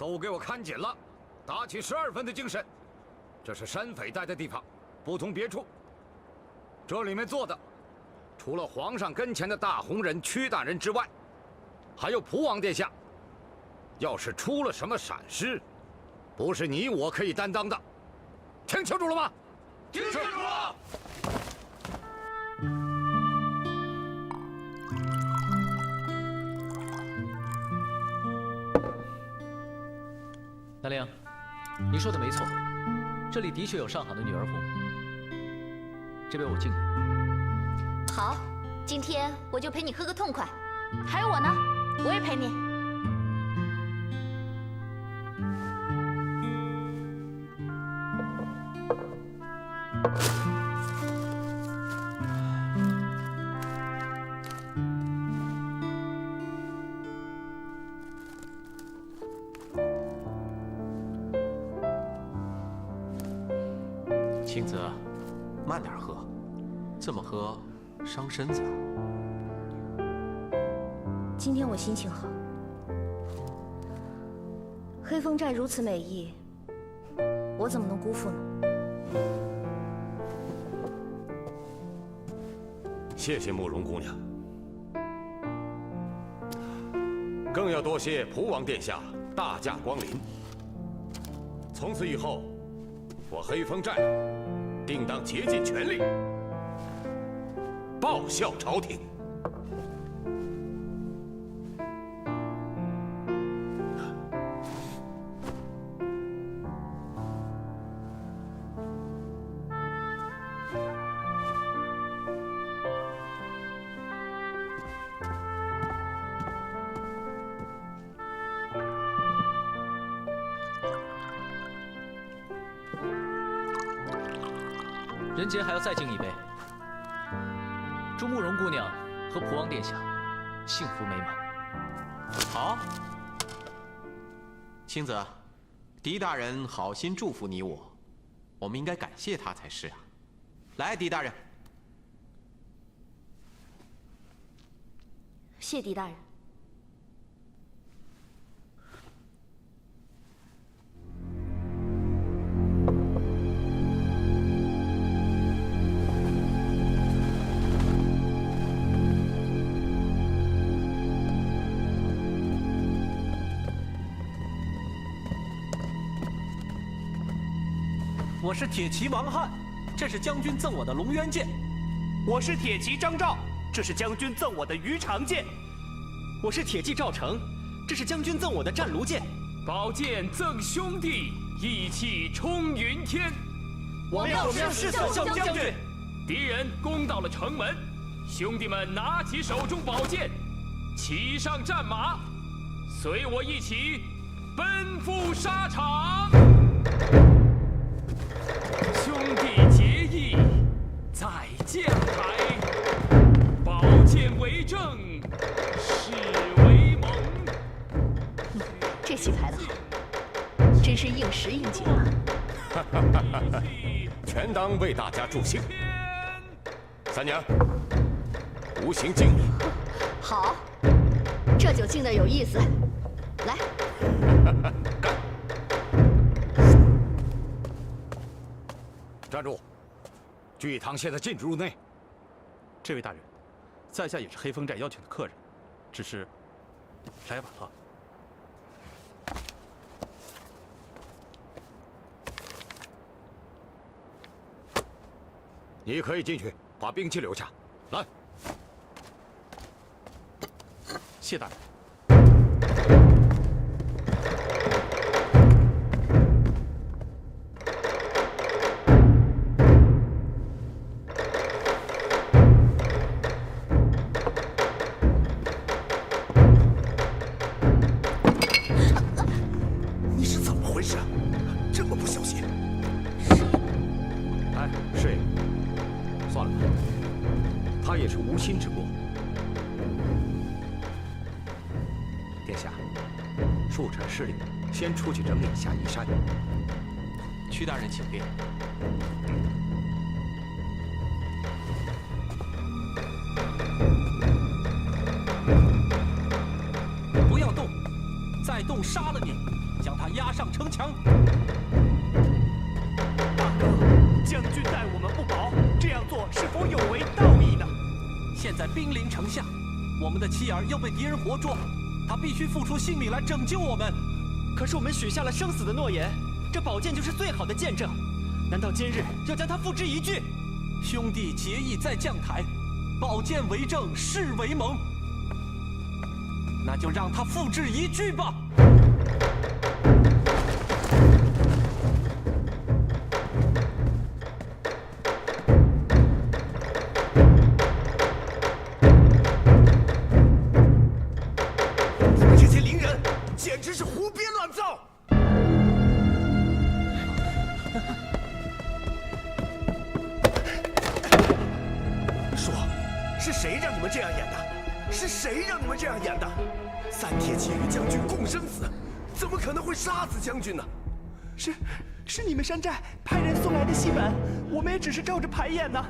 都给我看紧了，打起12分的精神。这是山匪待的地方，不同别处。这里面坐的，除了皇上跟前的大红人屈大人之外，还有蒲王殿下。要是出了什么闪失，不是你我可以担当的。听清楚了吗？听清楚了。南陵，你说的没错，这里的确有上好的女儿红。这杯我敬你。好，今天我就陪你喝个痛快。还有我呢，我也陪你。青子，慢点喝，这么喝伤身子。今天我心情好，黑风寨如此美意，我怎么能辜负呢？谢谢慕容姑娘，更要多谢蒲王殿下大驾光临。从此以后，我黑风寨定当竭尽全力报效朝廷。人杰还要再敬一杯，祝慕容姑娘和蒲王殿下幸福美满。好，青子，狄大人好心祝福你我，我们应该感谢他才是啊。来，狄大人，谢狄大人。我是铁骑王翰，这是将军赠我的龙渊剑。我是铁骑张昭，这是将军赠我的鱼肠剑。我是铁骑赵成，这是将军赠我的战卢剑。宝剑赠兄弟，义气冲云天。我们要誓效将军。敌人攻到了城门，兄弟们拿起手中宝剑，骑上战马，随我一起奔赴沙场。兄弟结义，在剑台，宝剑为证，誓为盟。这戏排得好，真是应时应景啊！全当为大家助兴。三娘，无形敬礼。好，这酒敬得有意思。来，干！站住！聚义堂现在禁止入内。这位大人，在下也是黑风寨邀请的客人，只是来晚了。你可以进去，把兵器留下。来，谢大人。你是怎么回事啊？这么不小心！哎，师爷，算了吧，他也是无心之过。殿下，恕臣失礼，先出去整理一下衣衫。屈大人请便。不要动，在带动杀了你，将他押上城墙。大哥，将军待我们不薄，这样做是否有违道义呢？现在兵临城下，我们的妻儿要被敌人活捉，他必须付出性命来拯救我们。可是我们许下了生死的诺言，这宝剑就是最好的见证。难道今日要将它付之一炬？兄弟结义在将台，宝剑为证，誓为盟。那就让他付之一炬吧。你们这些伶人，简直是胡编乱造！说，是谁让你们这样演的？是谁让你们这样演的？三铁骑与将军共生死，怎么可能会杀死将军呢？是你们山寨派人送来的戏本，我们也只是照着排演呢。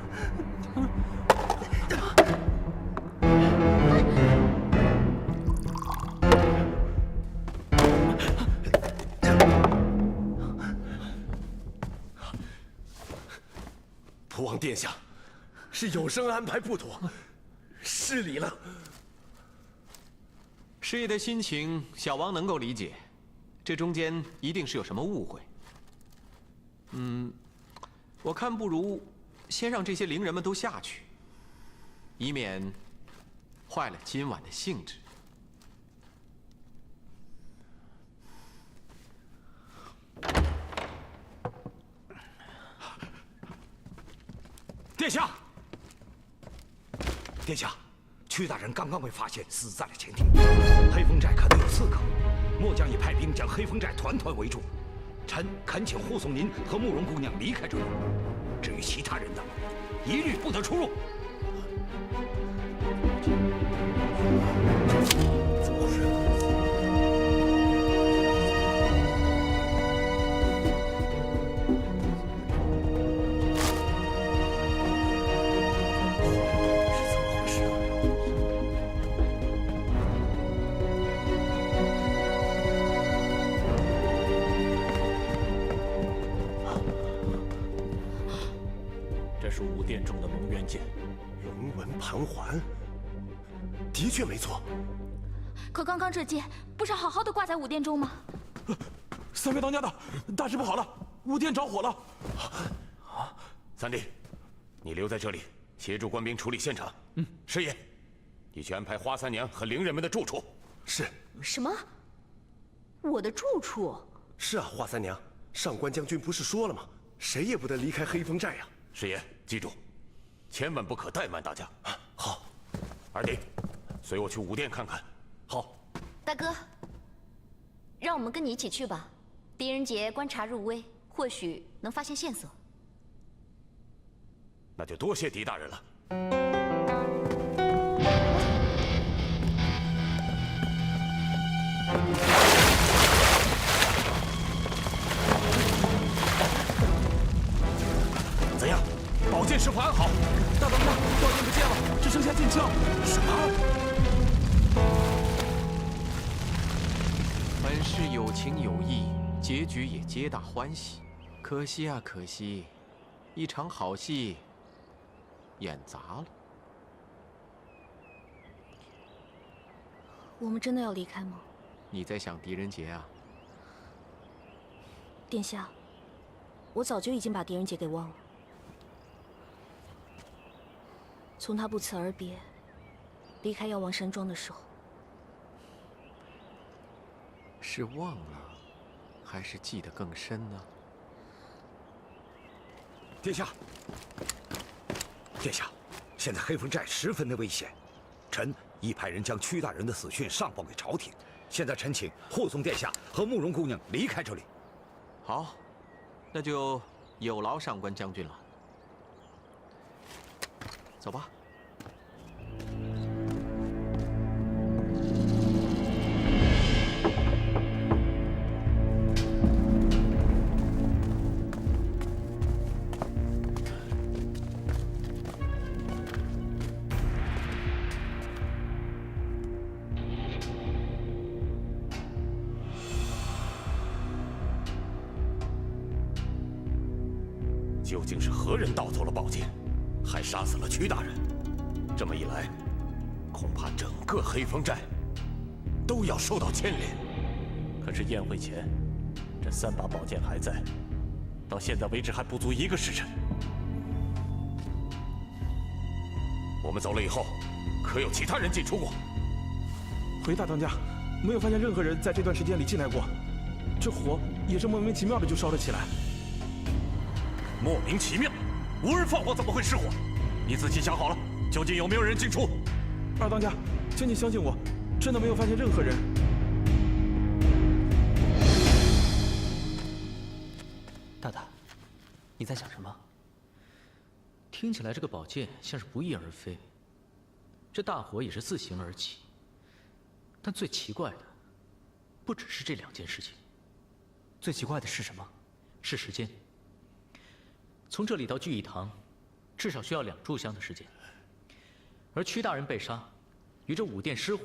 普王殿下，是有生安排不妥，失礼了。师爷的心情，小王能够理解，这中间一定是有什么误会。我看不如先让这些伶人们都下去，以免坏了今晚的兴致。殿下，殿下，屈大人刚刚被发现死在了前庭，黑风寨可能有刺客，末将已派兵将黑风寨团团围住。臣恳请护送您和慕容姑娘离开这里。至于其他人的，一律不得出入。怎么回事？武殿中的龙渊剑，龙纹盘环，的确没错。可刚刚这剑不是好好的挂在武殿中吗？三位当家的，大事不好了，武殿着火了！三弟，你留在这里协助官兵处理现场。师爷，你去安排花三娘和伶人们的住处。是。什么？我的住处？是啊，花三娘，上官将军不是说了吗？谁也不得离开黑风寨呀。师爷，记住，千万不可怠慢大家。好，二弟，随我去武殿看看。好，大哥，让我们跟你一起去吧。狄仁杰观察入微，或许能发现线索。那就多谢狄大人了。怎样？宝剑是否安好？大当家，宝剑不见了，只剩下劲枪。什么？本是有情有义，结局也皆大欢喜。可惜啊，可惜，一场好戏演砸了。我们真的要离开吗？你在想狄仁杰啊？殿下，我早就已经把狄仁杰给忘了。从他不辞而别，离开药王山庄的时候，是忘了，还是记得更深呢？殿下，殿下，现在黑风寨十分的危险，臣已派人将屈大人的死讯上报给朝廷。现在臣请护送殿下和慕容姑娘离开这里。好，那就有劳上官将军了。走吧。究竟是何人盗走了宝剑，还杀死了屈大人？这么一来，恐怕整个黑风寨都要受到牵连。可是宴会前，这3把宝剑还在，到现在为止还不足1个时辰。我们走了以后，可有其他人进出过？回大当家，没有发现任何人在这段时间里进来过。这火也是莫名其妙的就烧了起来。莫名其妙，无人放火怎么会失火？你仔细想好了，究竟有没有人进出？二当家，请你相信我，真的没有发现任何人。大大，你在想什么？听起来这个宝剑像是不翼而飞，这大火也是自行而起。但最奇怪的，不只是这2件事情。最奇怪的是什么？是时间。从这里到聚义堂，至少需要2炷香的时间。而屈大人被杀，与这武殿失火，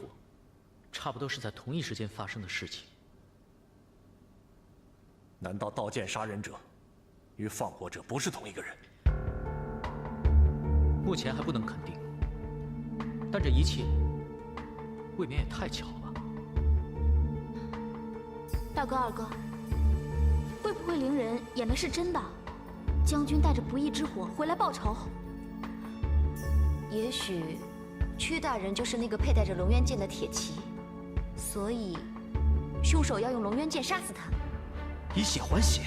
差不多是在同一时间发生的事情。难道盗剑杀人者与放火者不是同一个人？目前还不能肯定，但这一切未免也太巧了吧？大哥、二哥，会不会灵人演的是真的？将军带着不义之火回来报仇？也许屈大人就是那个佩戴着龙渊剑的铁骑，所以凶手要用龙渊剑杀死他，以血还血。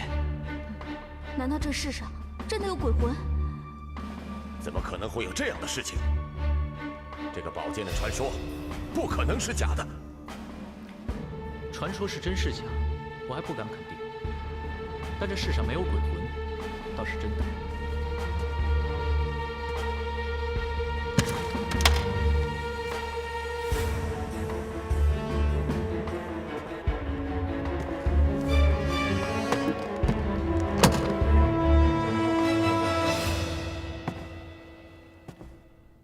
难道这世上真的有鬼魂？怎么可能会有这样的事情？这个宝剑的传说不可能是假的。传说是真是假，我还不敢肯定。但这世上没有鬼魂，倒是真的。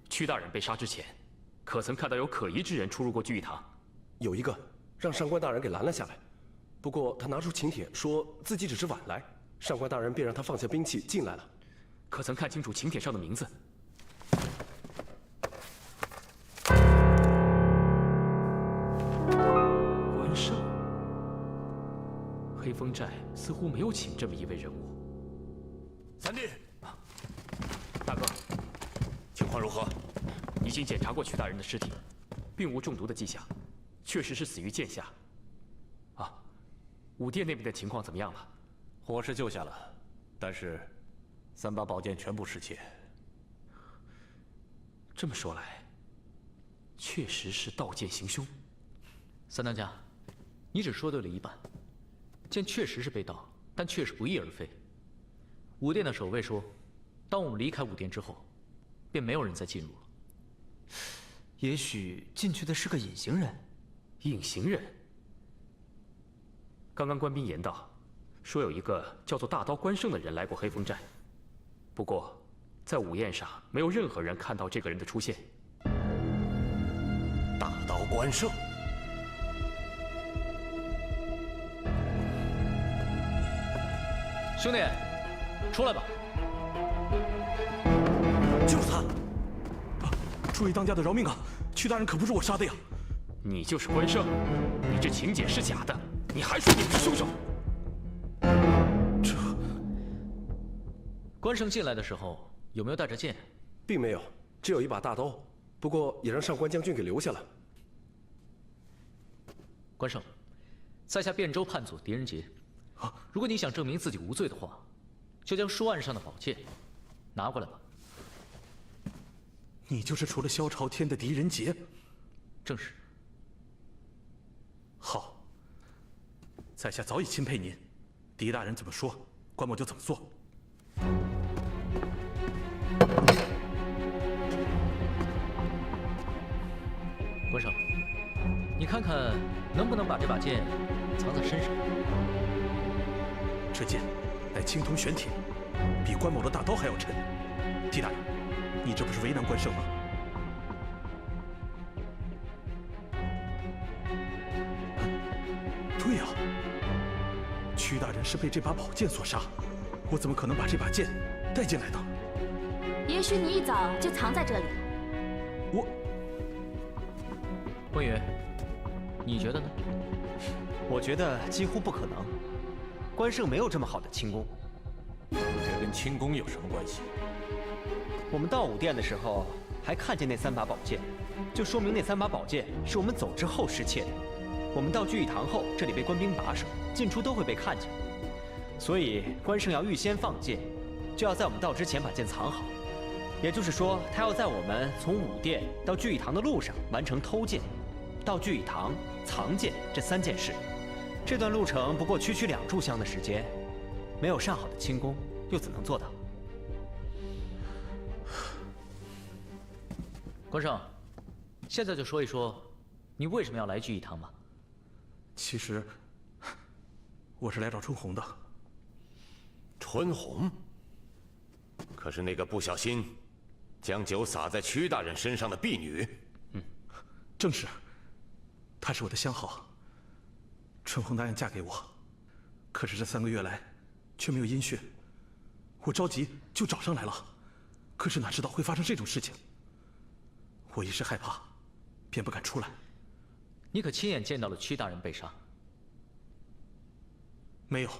屈大人被杀之前，可曾看到有可疑之人出入过聚义堂？有一个让上官大人给拦了下来，不过他拿出请帖，说自己只是晚来，上官大人便让他放下兵器进来了。可曾看清楚请帖上的名字？关胜。黑风寨似乎没有请这么一位人物。三弟，大哥，情况如何？已经检查过屈大人的尸体，并无中毒的迹象，确实是死于剑下。啊，武殿那边的情况怎么样了？火是救下了，但是3把宝剑全部失窃。这么说来，确实是盗剑行凶。三当家，你只说对了一半。剑确实是被盗，但却是不翼而飞。武殿的守卫说，当我们离开武殿之后，便没有人再进入了。也许进去的是个隐形人。隐形人？刚刚官兵言道，说有一个叫做大刀关胜的人来过黑风寨，不过在午宴上没有任何人看到这个人的出现。大刀关胜。兄弟，出来吧！就是他！注意当家的饶命啊！屈大人可不是我杀的呀！你就是关胜，你这请柬是假的，你还说你是凶手？这关胜进来的时候有没有带着剑？并没有，只有一把大刀，不过也让上官将军给留下了。关胜，在下汴州判佐狄仁杰。如果你想证明自己无罪的话，就将书案上的宝剑拿过来吧。你就是除了萧朝天的狄仁杰？正是。好，在下早已钦佩您，狄大人怎么说，关某就怎么做。关胜，你看看能不能把这把剑藏在身上？这剑乃青铜玄铁，比关某的大刀还要沉。狄大人，你这不是为难关胜吗？对呀，屈大人是被这把宝剑所杀，我怎么可能把这把剑带进来的。也许你一早就藏在这里了。温宇，你觉得呢？我觉得几乎不可能。关胜没有这么好的轻功。这跟轻功有什么关系？我们到武殿的时候还看见那3把宝剑，就说明那3把宝剑是我们走之后失窃的。我们到聚义堂后，这里被官兵把守，进出都会被看见。所以关胜要预先放箭，就要在我们到之前把剑藏好。也就是说，他要在我们从武殿到聚义堂的路上完成偷剑、到聚义堂藏剑这3件事。这段路程不过区2炷香的时间，没有上好的轻功，又怎能做到？关胜，现在就说一说，你为什么要来聚义堂吧？其实，我是来找春红的。春红？可是那个不小心将酒洒在屈大人身上的婢女？正是，她是我的相好。春红答应嫁给我，可是这3个月来却没有音讯，我着急就找上来了，可是哪知道会发生这种事情，我一时害怕，便不敢出来。你可亲眼见到了屈大人被杀？没有，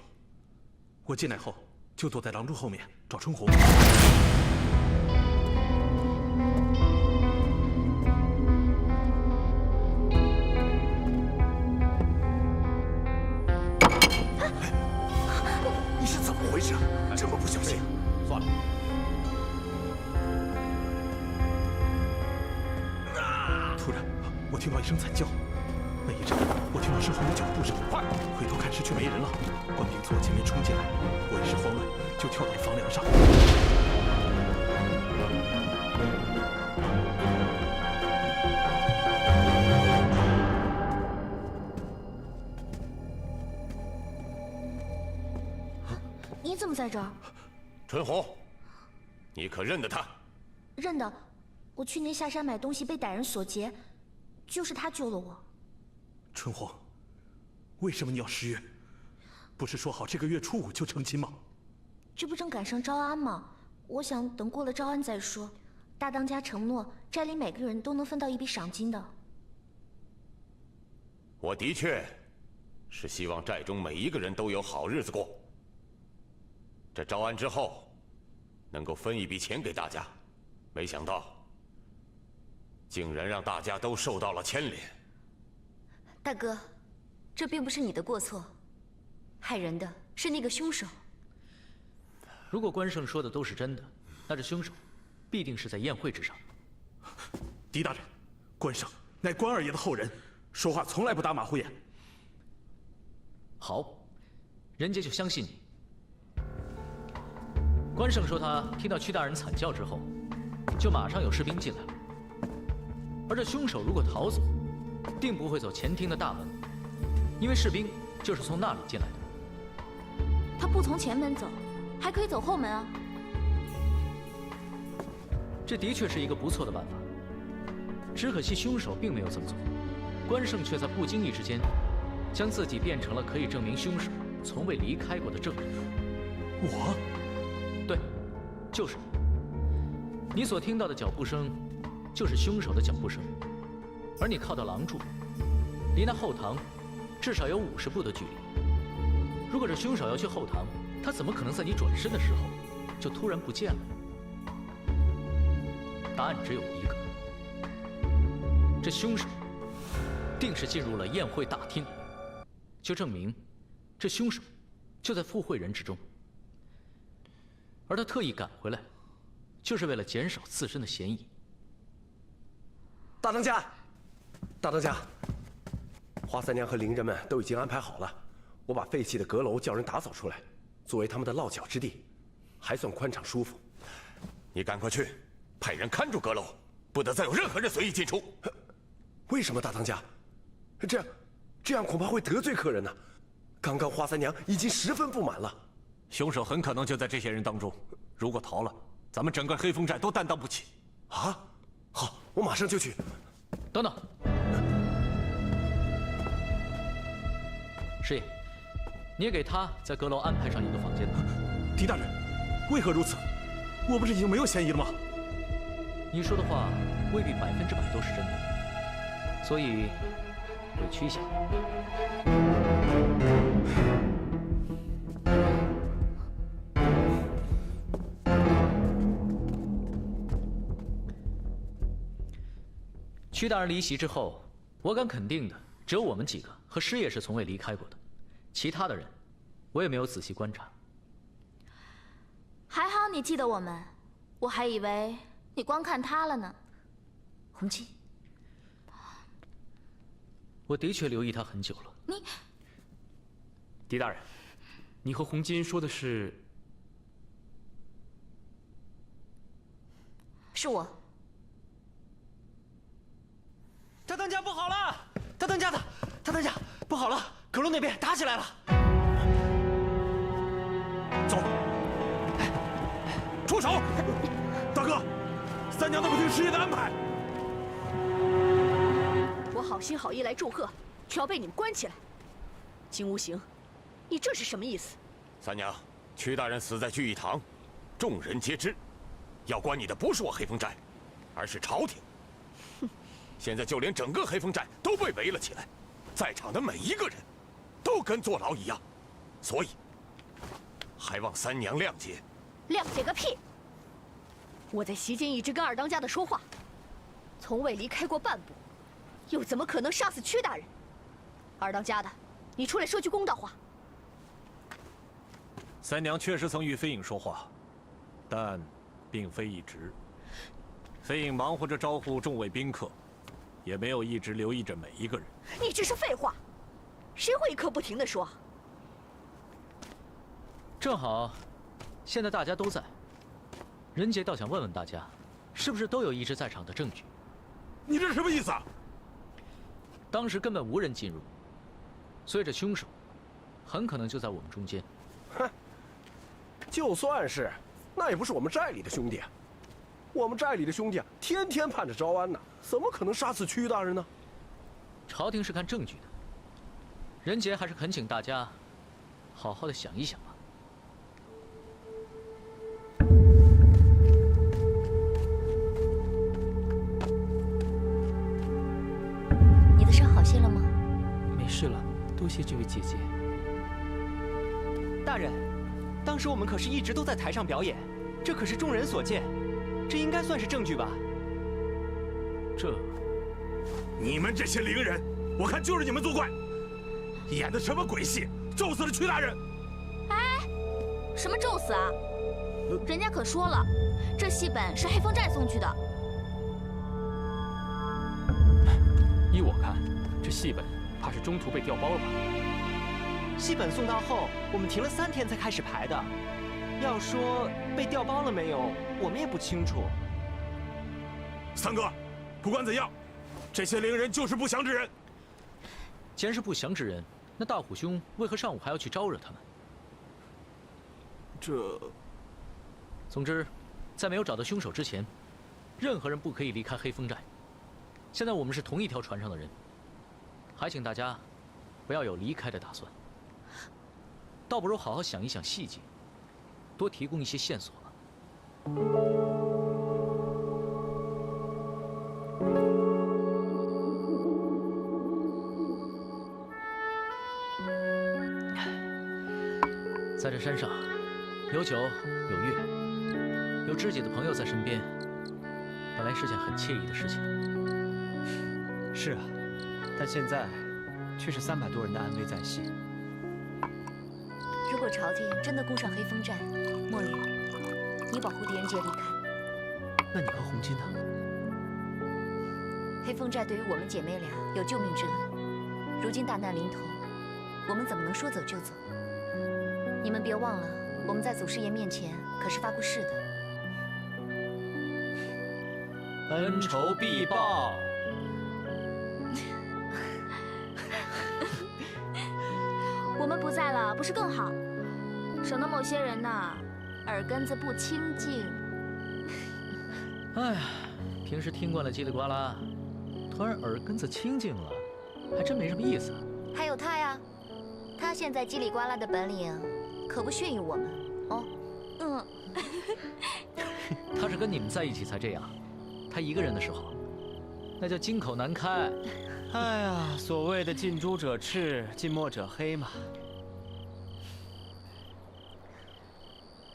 我进来后就躲在廊柱后面找春红。你是怎么回事？这么不小心？算了。突然，我听到一声惨叫，那一刹，我听到身后有脚步声，快回头看时却没人了。官兵从我前面冲进来，我一时慌乱，就跳到了房梁上。你怎么在这儿？春红，你可认得他？认得，我去年下山买东西被歹人锁劫，就是他救了我。春红，为什么你要失约？不是说好这个月初5就成亲吗？这不正赶上招安吗？我想等过了招安再说。大当家承诺，寨里每个人都能分到一笔赏金的。我的确是希望寨中每一个人都有好日子过。这招安之后，能够分一笔钱给大家，没想到竟然让大家都受到了牵连。大哥，这并不是你的过错，害人的是那个凶手。如果关胜说的都是真的，那这凶手必定是在宴会之上。狄大人，关胜乃关二爷的后人，说话从来不打马虎眼。好，人家就相信你。关胜说他听到屈大人惨叫之后，就马上有士兵进来了。而这凶手如果逃走，定不会走前厅的大门，因为士兵就是从那里进来的。他不从前门走，还可以走后门啊。这的确是一个不错的办法，只可惜凶手并没有这么做，关胜却在不经意之间，将自己变成了可以证明凶手从未离开过的证人。我？对，就是你。你所听到的脚步声，就是凶手的脚步声，而你靠到廊柱，离那后堂至少有50步的距离。如果这凶手要去后堂，他怎么可能在你转身的时候就突然不见了？答案只有一个，这凶手定是进入了宴会大厅，就证明这凶手就在赴会人之中。而他特意赶回来，就是为了减少自身的嫌疑。大当家，大当家，花三娘和伶人们都已经安排好了，我把废弃的阁楼叫人打扫出来，作为他们的落脚之地，还算宽敞舒服。你赶快去，派人看住阁楼，不得再有任何人随意进出。为什么，大当家？这样恐怕会得罪客人呢。刚刚花三娘已经十分不满了。凶手很可能就在这些人当中，如果逃了，咱们整个黑风寨都担当不起。啊，好，我马上就去。等等，师爷，你也给他在阁楼安排上一个房间。狄大人，为何如此？我不是已经没有嫌疑了吗？你说的话未必100%都是真的，所以委屈一下。屈大人离席之后，我敢肯定的，只有我们几个和师爷是从未离开过的，其他的人，我也没有仔细观察。还好你记得我们，我还以为你光看他了呢。洪金，我的确留意他很久了。你，狄大人，你和洪金说的是？是我。大当家不好了！大当家不好了！阁楼那边打起来了。走，出手！大哥，三娘那么听师爷的安排。我好心好意来祝贺，却要被你们关起来。金无形，你这是什么意思？三娘，屈大人死在聚义堂，众人皆知。要关你的不是我黑风寨，而是朝廷。现在就连整个黑风寨都被围了起来，在场的每一个人，都跟坐牢一样，所以还望三娘谅解。谅解个屁！我在席间一直跟二当家的说话，从未离开过半步，又怎么可能杀死屈大人？二当家的，你出来说句公道话。三娘确实曾与飞影说话，但并非一直。飞影忙活着招呼众位宾客。也没有一直留意着每一个人。你这是废话，谁会一刻不停地说？正好，现在大家都在，任杰倒想问问大家，是不是都有一直在场的证据？你这是什么意思啊？当时根本无人进入，所以这凶手很可能就在我们中间。哼，就算是，那也不是我们寨里的兄弟。我们寨里的兄弟天天盼着招安呢，怎么可能杀死屈大人呢？朝廷是看证据的，任杰还是恳请大家好好的想一想吧。你的伤好些了吗？没事了，多谢这位姐姐。大人，当时我们可是一直都在台上表演，这可是众人所见。这应该算是证据吧？你们这些伶人，我看就是你们作怪，演的什么鬼戏，咒死了屈大人！哎，什么咒死啊？人家可说了，这戏本是黑风寨送去的。依我看，这戏本怕是中途被调包了吧？戏本送到后，我们停了3天才开始排的。要说被调包了没有，我们也不清楚。三哥，不管怎样，这些伶人就是不祥之人。既然是不祥之人，那大虎兄为何上午还要去招惹他们？总之，在没有找到凶手之前，任何人不可以离开黑风寨。现在我们是同一条船上的人，还请大家不要有离开的打算，倒不如好好想一想细节。多提供一些线索吧。在这山上，有酒有乐，有知己的朋友在身边，本来是件很惬意的事情。是啊，但现在却是300多人的安危在系。如果朝廷真的攻上黑风寨，墨雨，你保护狄仁杰离开。那你和洪金呢？黑风寨对于我们姐妹俩有救命之恩，如今大难临头，我们怎么能说走就走？你们别忘了，我们在祖师爷面前可是发过誓的。恩仇必报。我们不在了，不是更好？省得某些人呐，耳根子不清净。哎呀，平时听惯了叽里呱啦，突然耳根子清净了，还真没什么意思。还有他呀，他现在叽里呱啦的本领，可不逊于我们哦。他是跟你们在一起才这样，他一个人的时候，那叫金口难开。哎呀，所谓的近朱者赤，近墨者黑嘛。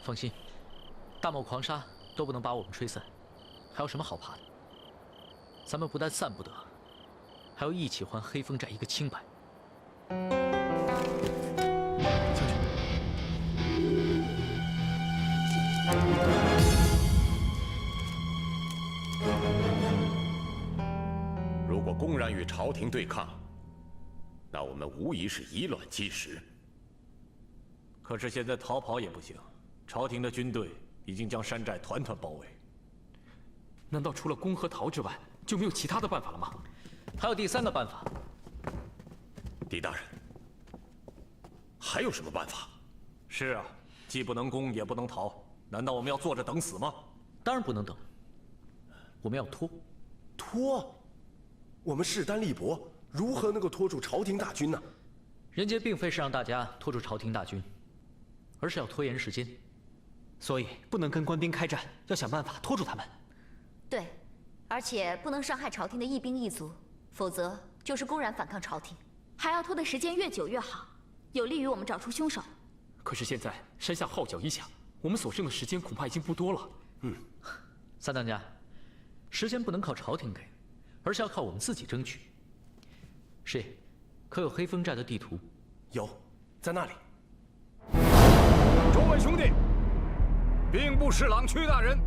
放心，大漠狂沙都不能把我们吹散，还有什么好怕的？咱们不但散不得，还要一起还黑风寨一个清白。将军，如果公然与朝廷对抗，那我们无疑是以卵击石。可是现在逃跑也不行，朝廷的军队已经将山寨团团包围。难道除了攻和逃之外，就没有其他的办法了吗？还有第3个办法。狄大人，还有什么办法？是啊，既不能攻，也不能逃，难道我们要坐着等死吗？当然不能等，我们要拖。拖？我们势单力薄，如何能够拖住朝廷大军呢？人杰并非是让大家拖住朝廷大军，而是要拖延时间。所以不能跟官兵开战，要想办法拖住他们。对，而且不能伤害朝廷的一兵一卒，否则就是公然反抗朝廷。还要拖的时间越久越好，有利于我们找出凶手。可是现在山下号角一响，我们所剩的时间恐怕已经不多了。三当家，时间不能靠朝廷给，而是要靠我们自己争取。师爷，可有黑风寨的地图？有，在那里。诸位兄弟，兵部侍郎屈大人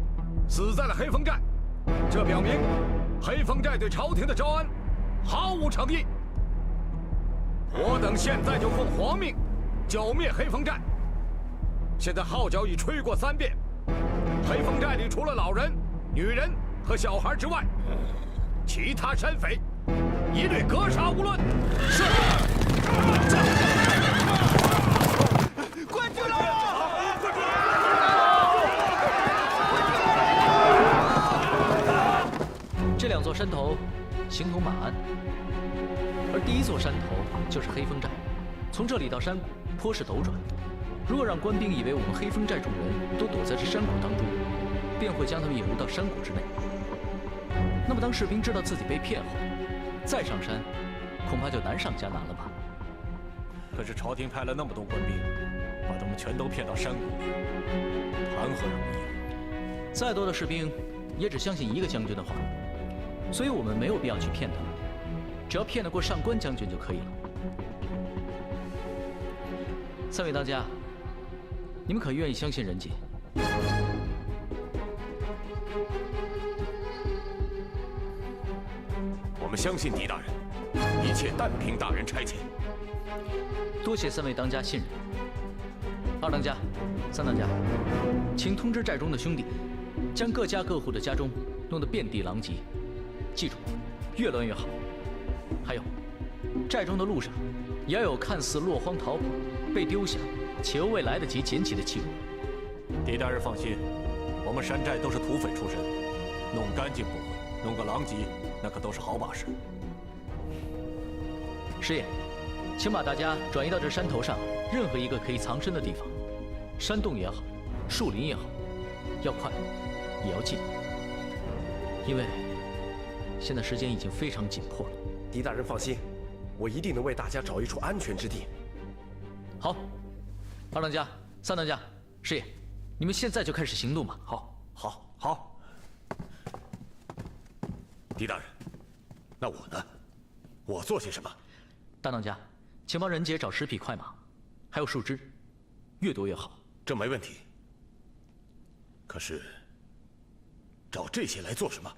死在了黑风寨，这表明黑风寨对朝廷的招安毫无诚意。我等现在就奉皇命剿灭黑风寨。现在号角已吹过3遍，黑风寨里除了老人、女人和小孩之外，其他山匪一律格杀无论。是。官军来了！这2座山头形同马鞍，而第1座山头就是黑风寨。从这里到山谷颇是陡转，如果让官兵以为我们黑风寨众人都躲在这山谷当中，便会将他们引入到山谷之内。那么当士兵知道自己被骗后，再上山，恐怕就难上加难了吧？可是朝廷派了那么多官兵，把他们全都骗到山谷里，谈何容易？再多的士兵，也只相信一个将军的话，所以我们没有必要去骗他们，只要骗得过上官将军就可以了。3位当家，你们可愿意相信人杰？我们相信狄大人，一切但凭大人差遣。多谢3位当家信任。2当家、3当家，请通知寨中的兄弟，将各家各户的家中弄得遍地狼藉，记住，越乱越好。还有，寨中的路上也要有看似落荒逃跑、被丢下且又未来得及捡起的器物。狄大人放心，我们山寨都是土匪出身，弄干净不会，弄个狼藉那可都是好把式。师爷，请把大家转移到这山头上任何一个可以藏身的地方，山洞也好，树林也好，要快，也要近，因为现在时间已经非常紧迫了。狄大人放心，我一定能为大家找一处安全之地。好，2当家、3当家，师爷，你们现在就开始行动吧。好。狄大人，那我呢？我做些什么？大当家，请帮人杰找10匹快马，还有树枝，越多越好。这没问题。可是，找这些来做什么？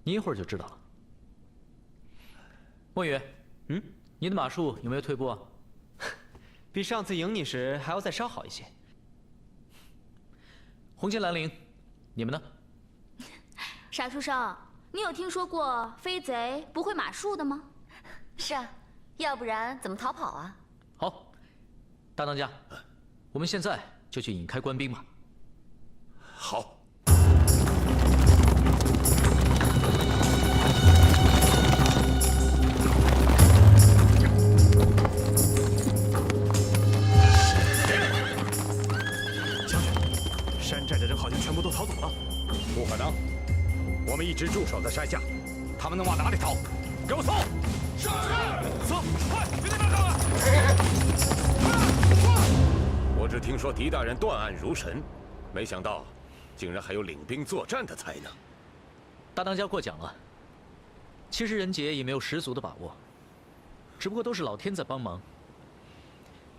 你一会儿就知道了。墨雨，你的马术有没有退步啊？比上次赢你时还要再稍好一些。红线蓝绫，你们呢？傻书生，你有听说过飞贼不会马术的吗？是啊，要不然怎么逃跑啊？好，大当家，我们现在就去引开官兵吧。好。将军，山寨的人好像全部都逃走了。可能。我们一直驻守在山下，他们能往哪里逃？给我搜！是。搜，快，别那边干了！我只听说狄大人断案如神，没想到竟然还有领兵作战的才能。大当家过奖了。其实仁杰也没有十足的把握，只不过都是老天在帮忙，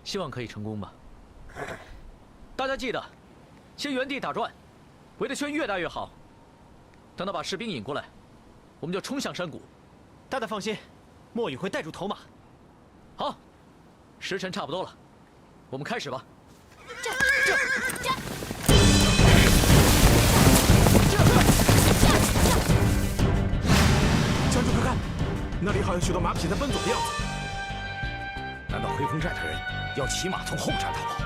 希望可以成功吧。大家记得，先原地打转，围的圈越大越好。等到把士兵引过来，我们就冲向山谷。大大放心，墨雨会带住头马。好，时辰差不多了，我们开始吧。将军快看，那里好像许多马匹在奔走的样子。难道黑风寨的人要骑马从后山逃跑？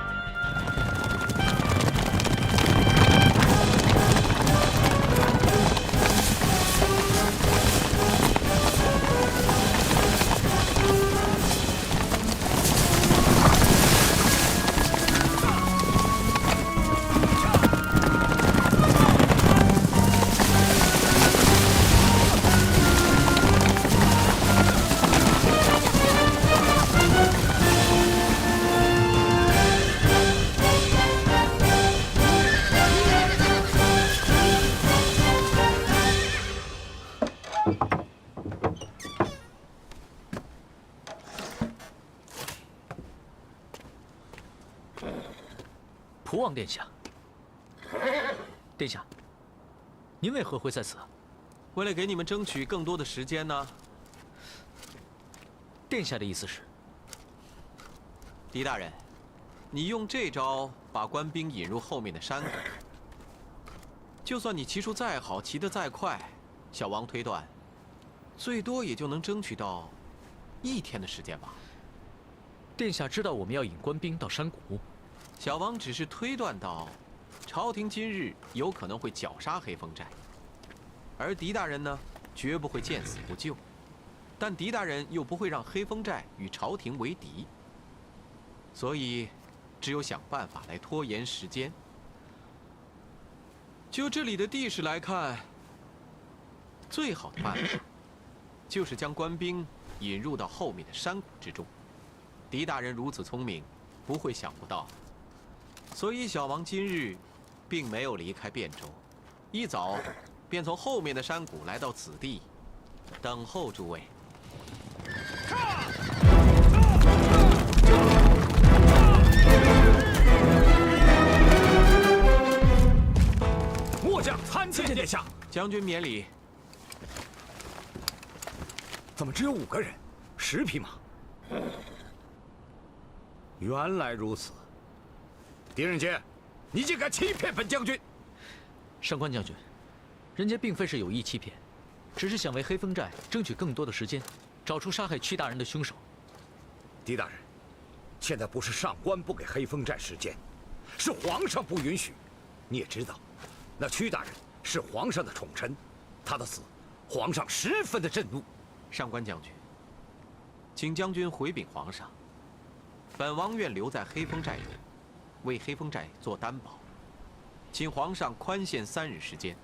蒲王殿下，殿下，您为何会在此？为了给你们争取更多的时间呢。殿下的意思是？狄大人，你用这招把官兵引入后面的山谷，就算你骑术再好，骑得再快，小王推断，最多也就能争取到1天的时间吧。殿下知道我们要引官兵到山谷。小王只是推断到，朝廷今日有可能会绞杀黑风寨，而狄大人呢，绝不会见死不救。但狄大人又不会让黑风寨与朝廷为敌，所以只有想办法来拖延时间。就这里的地势来看，最好的办法就是将官兵引入到后面的山谷之中。狄大人如此聪明，不会想不到。所以小王今日并没有离开汴州，一早便从后面的山谷来到此地，等候诸位。末将参见殿下。将军免礼。怎么只有5个人，10匹马？原来如此。狄仁杰，你竟敢欺骗本将军！上官将军，人家并非是有意欺骗，只是想为黑风寨争取更多的时间，找出杀害屈大人的凶手。狄大人，现在不是上官不给黑风寨时间，是皇上不允许。你也知道，那屈大人是皇上的宠臣，他的死，皇上十分的震怒。上官将军，请将军回禀皇上，本王愿留在黑风寨中，为黑风寨做担保，请皇上宽限3日时间，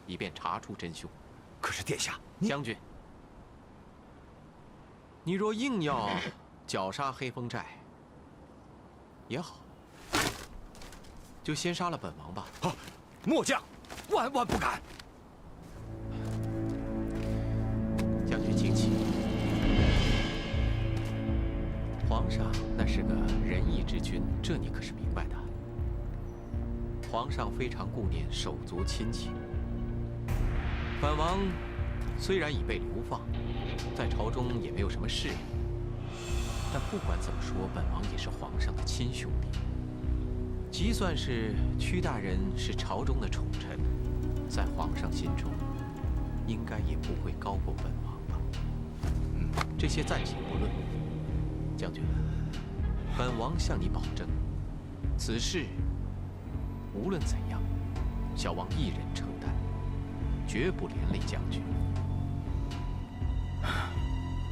以便查出真凶。可是殿下，将军，你若硬要绞杀黑风寨，也好，就先杀了本王吧。啊，末将万万不敢。将军请起。皇上那是个仁义之君，这你可是明白的。皇上非常顾念手足亲情。本王虽然已被流放，在朝中也没有什么事业，但不管怎么说，本王也是皇上的亲兄弟。即算是屈大人是朝中的宠臣，在皇上心中，应该也不会高过本王吧？这些暂且不论。将军，本王向你保证，此事无论怎样，小王一人承担，绝不连累将军。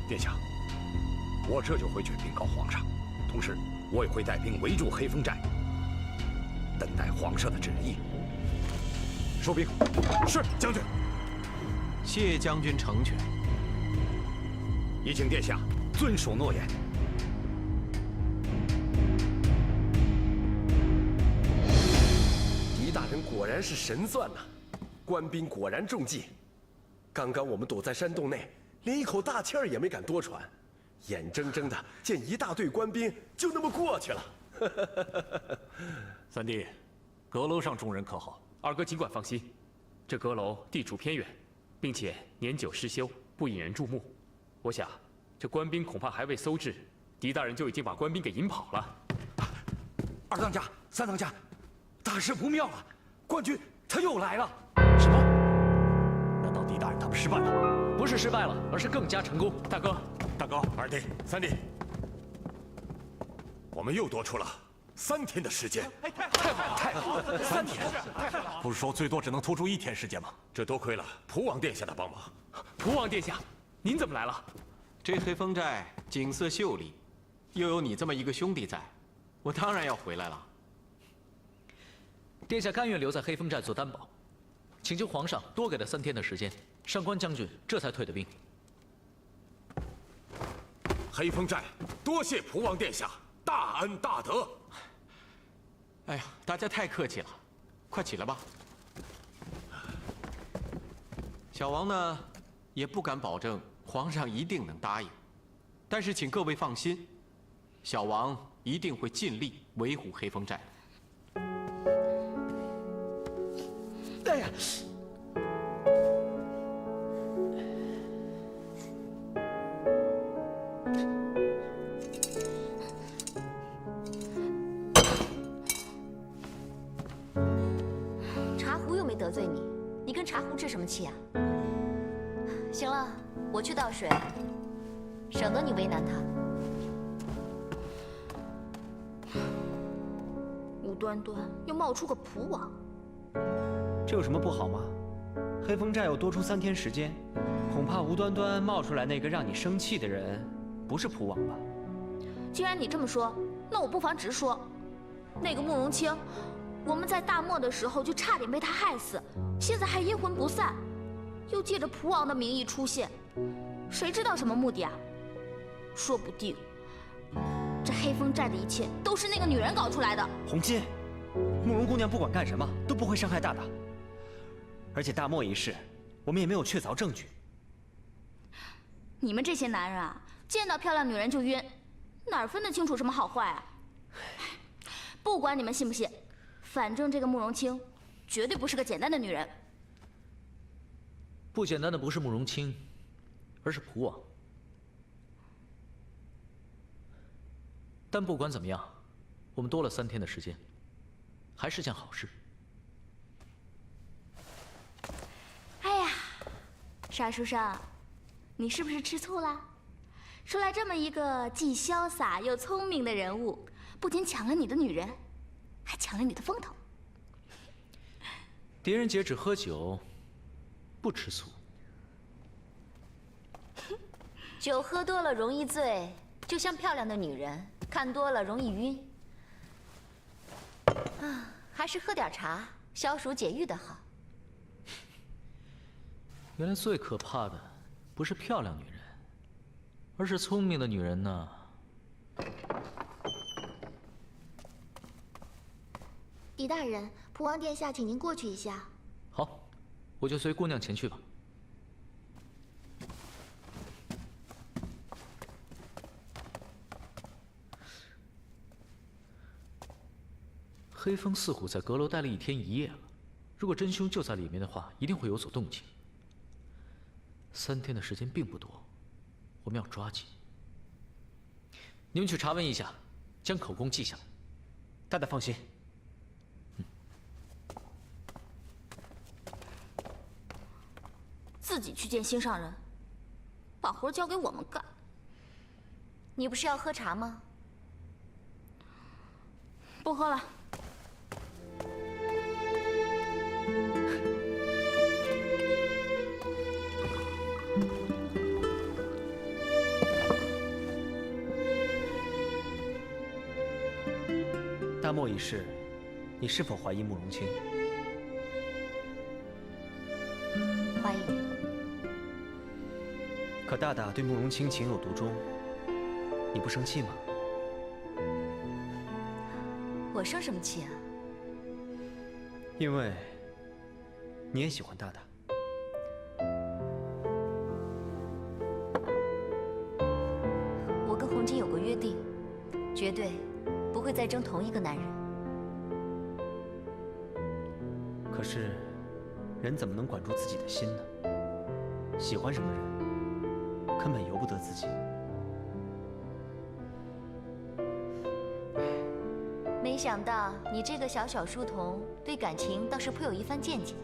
殿下，我这就回去禀告皇上，同时我也会带兵围住黑风寨，等待皇上的旨意。收兵。是将军。谢将军成全。已请殿下遵守诺言。狄大人果然是神算呐，官兵果然中计。刚刚我们躲在山洞内，连一口大气儿也没敢多喘，眼睁睁的见一大队官兵就那么过去了。三弟，阁楼上众人可好？二哥尽管放心，这阁楼地处偏远，并且年久失修，不引人注目。我想，这官兵恐怕还未搜至，狄大人就已经把官兵给引跑了。二当家、三当家，大事不妙了！官军他又来了！什么？难道狄大人他们失败了？不是失败了，而是更加成功。大哥，二弟、三弟，我们又多出了3天的时间。太好了！3天，不是说最多只能拖出1天时间吗？这多亏了蒲王殿下的帮忙。蒲王殿下，您怎么来了？这黑风寨景色秀丽，又有你这么一个兄弟在，我当然要回来了。殿下甘愿留在黑风寨做担保，请求皇上多给他3天的时间。上官将军这才退的兵。黑风寨多谢蒲王殿下大恩大德。哎呀，大家太客气了，快起来吧。小王呢，也不敢保证皇上一定能答应，但是请各位放心，小王一定会尽力维护黑风寨。哎呀！茶壶又没得罪你，你跟茶壶置什么气啊？行了，我去倒水，省得你为难他。无端端又冒出个蒲王，这有什么不好吗？黑风寨又多出3天时间，恐怕无端端冒出来那个让你生气的人，不是蒲王吧？既然你这么说，那我不妨直说，那个慕容清，我们在大漠的时候就差点被他害死，现在还阴魂不散，又借着蒲王的名义出现，谁知道什么目的啊？说不定，这黑风寨的一切都是那个女人搞出来的。红巾，慕容姑娘不管干什么都不会伤害大大，而且大漠一事，我们也没有确凿证据。你们这些男人啊，见到漂亮女人就晕，哪儿分得清楚什么好坏啊？不管你们信不信，反正这个慕容清绝对不是个简单的女人。不简单的不是慕容清，而是蒲王。但不管怎么样，我们多了3天的时间，还是件好事。哎呀，沙书生，你是不是吃醋了？出来这么一个既潇洒又聪明的人物，不仅抢了你的女人，还抢了你的风头。狄仁杰只喝酒，不吃醋。酒喝多了容易醉，就像漂亮的女人，看多了容易晕。啊，还是喝点茶，消暑解郁的好。原来最可怕的不是漂亮女人，而是聪明的女人呢。狄大人，蒲王殿下，请您过去一下。好，我就随姑娘前去吧。黑风似乎在阁楼待了1天1夜了，如果真凶就在里面的话，一定会有所动静。3天的时间并不多，我们要抓紧。你们去查问一下，将口供记下来。大大放心。自己去见心上人，把活交给我们干。你不是要喝茶吗？不喝了。大漠一事，你是否怀疑慕容清？可大大对慕容清情有独钟，你不生气吗？我生什么气啊？因为你也喜欢大大。我跟红巾有过约定，绝对不会再争同一个男人。可是，人怎么能管住自己的心呢？喜欢什么人，根本由不得自己。没想到你这个小书童对感情倒是颇有一番见解。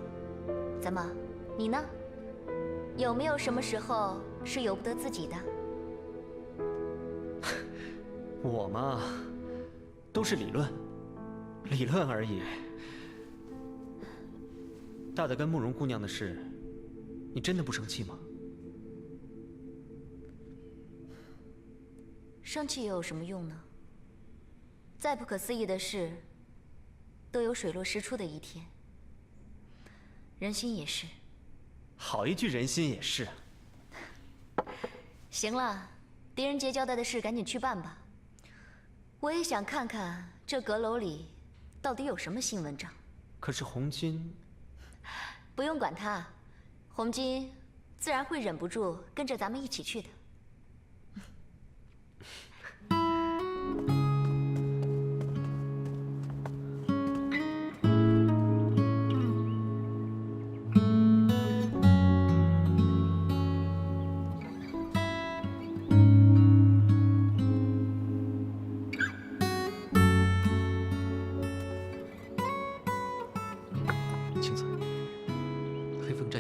怎么，你呢？有没有什么时候是由不得自己的？我嘛，都是理论，理论而已。大大跟慕容姑娘的事，你真的不生气吗？生气又有什么用呢？再不可思议的事，都有水落石出的一天。人心也是。好一句人心也是。行了，狄仁杰交代的事赶紧去办吧。我也想看看这阁楼里到底有什么新文章。可是红巾，不用管他，红巾自然会忍不住跟着咱们一起去的。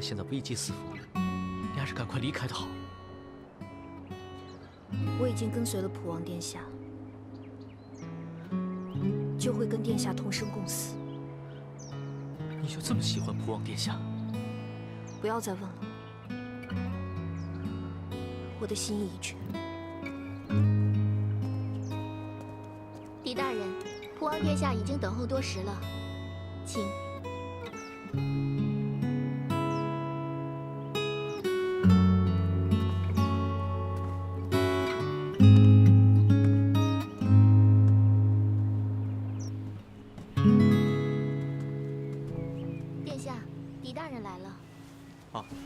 现在危机四伏，你还是赶快离开的好。我已经跟随了普王殿下，就会跟殿下同生共死。你就这么喜欢普王殿下？不要再问了，我的心意已决。狄大人，普王殿下已经等候多时了，请。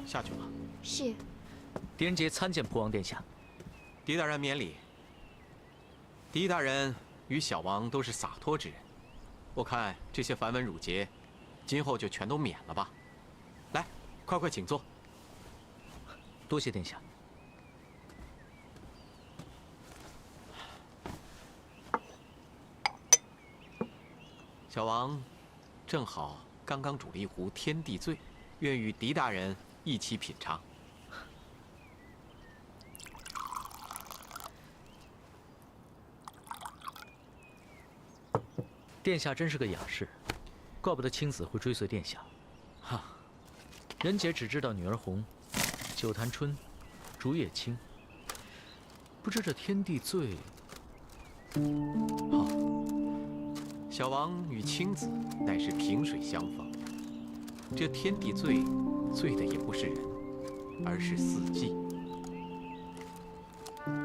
下去吧。是。狄仁杰参见普王殿下。狄大人免礼。狄大人与小王都是洒脱之人，我看这些繁文缛节，今后就全都免了吧。来，快快请坐。多谢殿下。小王正好刚刚煮了一壶天地醉，愿与狄大人一起品尝。殿下真是个雅士，怪不得青子会追随殿下。哈，仁杰只知道女儿红、九潭春、竹叶青，不知这天地醉。好，小王与青子乃是萍水相逢，这天地醉，醉的也不是人，而是四季。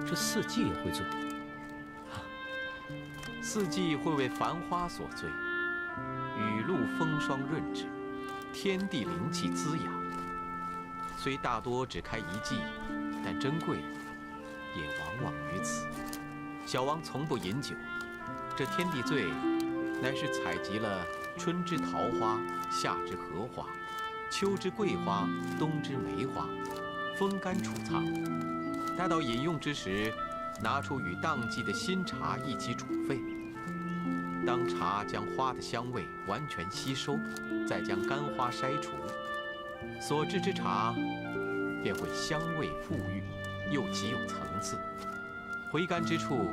这四季也会醉？四季会为繁花所醉，雨露风霜润之，天地灵气滋养。虽大多只开一季，但珍贵的也往往于此。小王从不饮酒，这天地醉，乃是采集了春之桃花、夏之荷花、秋之桂花、冬之梅花，风干储藏，待到饮用之时，拿出与当季的新茶一起煮沸。当茶将花的香味完全吸收，再将干花筛除，所制之茶便会香味馥郁，又极有层次。回甘之处，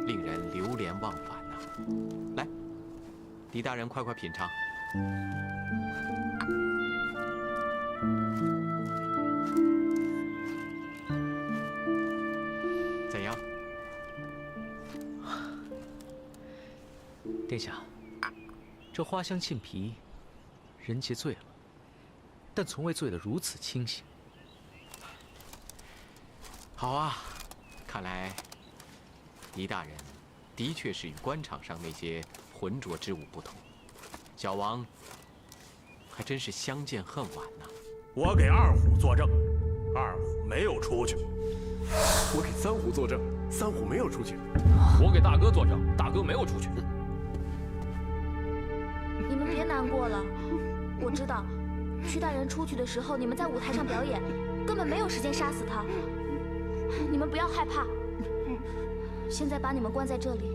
令人流连忘返呐。来，狄大人快快品尝。怎样？殿下，这花香沁脾，仁杰醉了，但从未醉得如此清醒。好啊，看来狄大人的确是与官场上那些浑浊之物不同。小王还真是相见恨晚呐。我给二虎作证，二虎没有出去。我给三虎作证，三虎没有出去。我给大哥作证，大哥没有出去。你们别难过了，我知道，屈大人出去的时候，你们在舞台上表演，根本没有时间杀死他。你们不要害怕，现在把你们关在这里，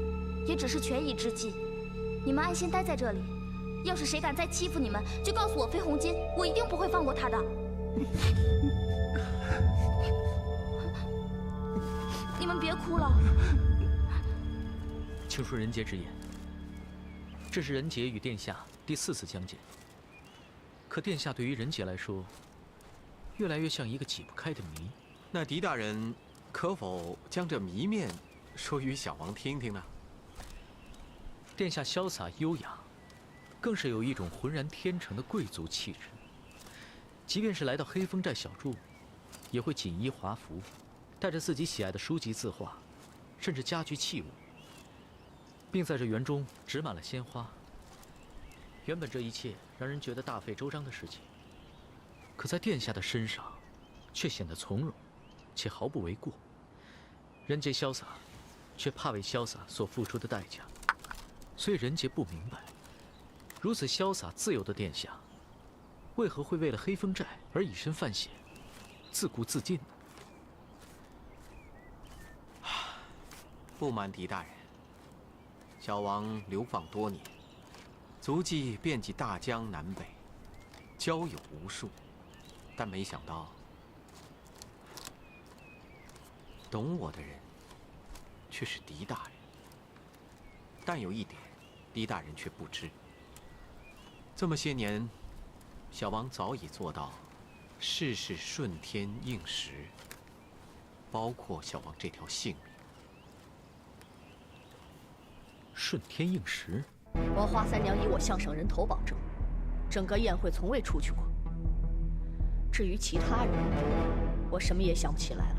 也只是权宜之计。你们安心待在这里，要是谁敢再欺负你们，就告诉我飞鸿金，我一定不会放过他的。你们别哭了。请恕仁杰直言，这是仁杰与殿下第4次相见。可殿下对于仁杰来说，越来越像一个解不开的谜。那狄大人可否将这谜面说与小王听听呢？殿下潇洒优雅，更是有一种浑然天成的贵族气质。即便是来到黑风寨小住，也会锦衣华服，带着自己喜爱的书籍字画，甚至家具器物，并在这园中植满了鲜花。原本这一切让人觉得大费周章的事情，可在殿下的身上，却显得从容，且毫不为过。人杰潇洒，却怕为潇洒所付出的代价。所以人杰不明白，如此潇洒自由的殿下，为何会为了黑风寨而以身犯险，自顾自尽呢？不瞒狄大人，小王流放多年，足迹遍及大江南北，交友无数，但没想到，懂我的人却是狄大人。但有一点，狄大人却不知。这么些年，小王早已做到事事顺天应时，包括小王这条性命。顺天应时。我华三娘以我项上人头保证，整个宴会从未出去过。至于其他人，我什么也想不起来了。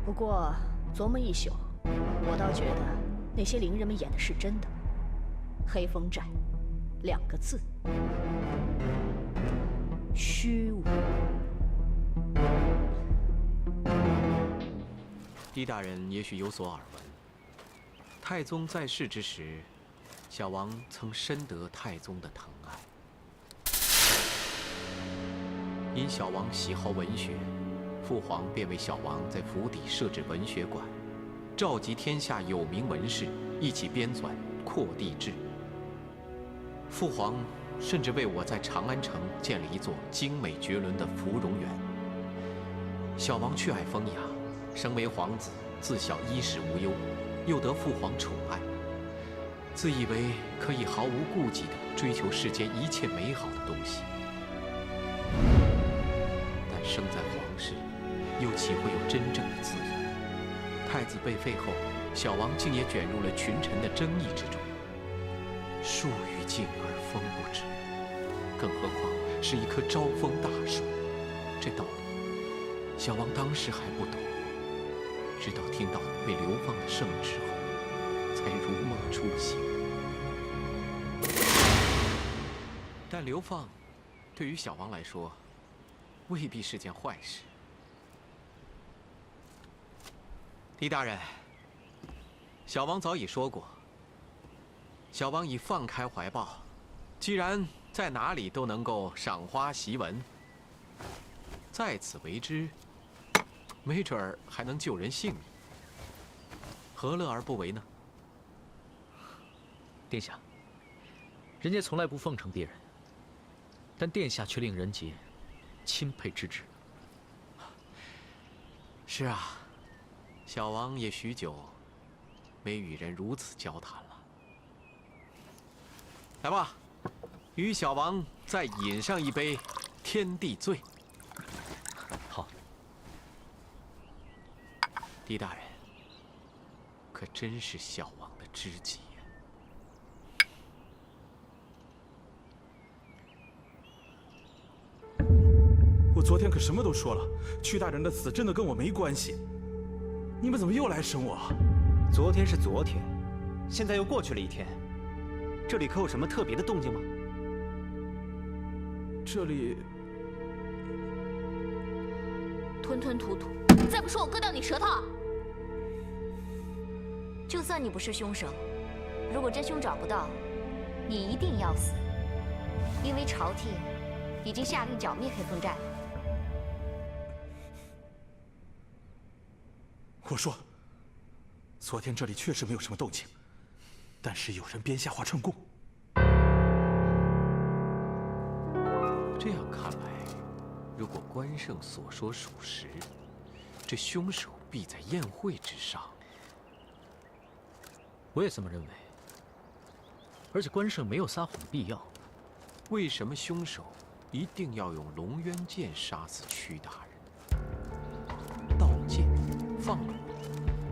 不过琢磨一宿，我倒觉得那些伶人们演的是真的。黑风寨2个字，虚无。狄大人也许有所耳闻，太宗在世之时，小王曾深得太宗的疼爱。因小王喜好文学，父皇便为小王在府邸设置文学馆，召集天下有名文士一起编纂《扩地志》。父皇甚至为我在长安城建了一座精美绝伦的芙蓉园。小王却爱风雅，身为皇子，自小衣食无忧，又得父皇宠爱，自以为可以毫无顾忌地追求世间一切美好的东西。但生在皇室，又岂会有真正的自由？太子被废后，小王竟也卷入了群臣的争议之中。树欲静而风不止，更何况是一棵招风大树。这道理，小王当时还不懂，直到听到被流放的圣旨后，才如梦初醒。但流放，对于小王来说，未必是件坏事。狄大人，小王早已说过，小王已放开怀抱，既然在哪里都能够赏花习文，在此为之，没准儿还能救人性命，何乐而不为呢？殿下，人杰从来不奉承别人，但殿下却令人杰钦佩之至。是啊，小王也许久没与人如此交谈了。来吧，与小王再饮上一杯天地醉。好。狄大人，可真是小王的知己呀。我我昨天可什么都说了，屈大人的死真的跟我没关系。你们怎么又来审我？昨天是昨天，现在又过去了一天，这里可有什么特别的动静吗？这里吞吞吐吐，再不说我割掉你舌头啊！就算你不是凶手，如果真凶找不到，你一定要死，因为朝廷已经下令剿灭黑风寨。我说，昨天这里确实没有什么动静，但是有人编下话串供。这样看来，如果关胜所说属实，这凶手必在宴会之上。我也这么认为。而且关胜没有撒谎的必要。为什么凶手一定要用龙渊剑杀死屈大人？盗剑、放火，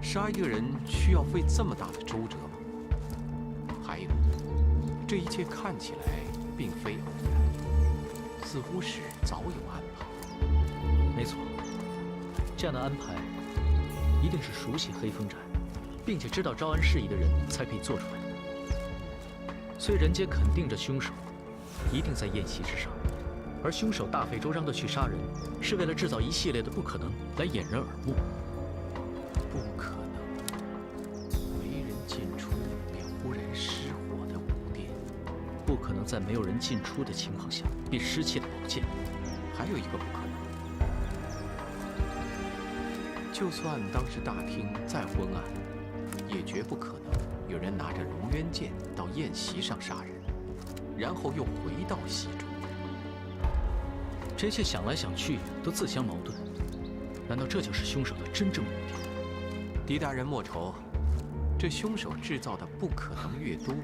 杀一个人需要费这么大的周折吗？还有，这一切看起来并非偶然，似乎是早有安排。没错，这样的安排一定是熟悉黑风寨，并且知道招安事宜的人才可以做出来。所以人杰肯定着凶手一定在宴席之上，而凶手大费周章的去杀人，是为了制造一系列的不可能来掩人耳目。不可能，没人进出便忽然失火的武殿，不可能在没有人进出的情况下便失窃的宝剑。还有一个不可能，就算当时大厅再昏暗，也绝不可能有人拿着龙渊剑到宴席上杀人，然后又回到席中。这些想来想去都自相矛盾，难道这就是凶手的真正目的？狄大人莫愁，这凶手制造的不可能越多，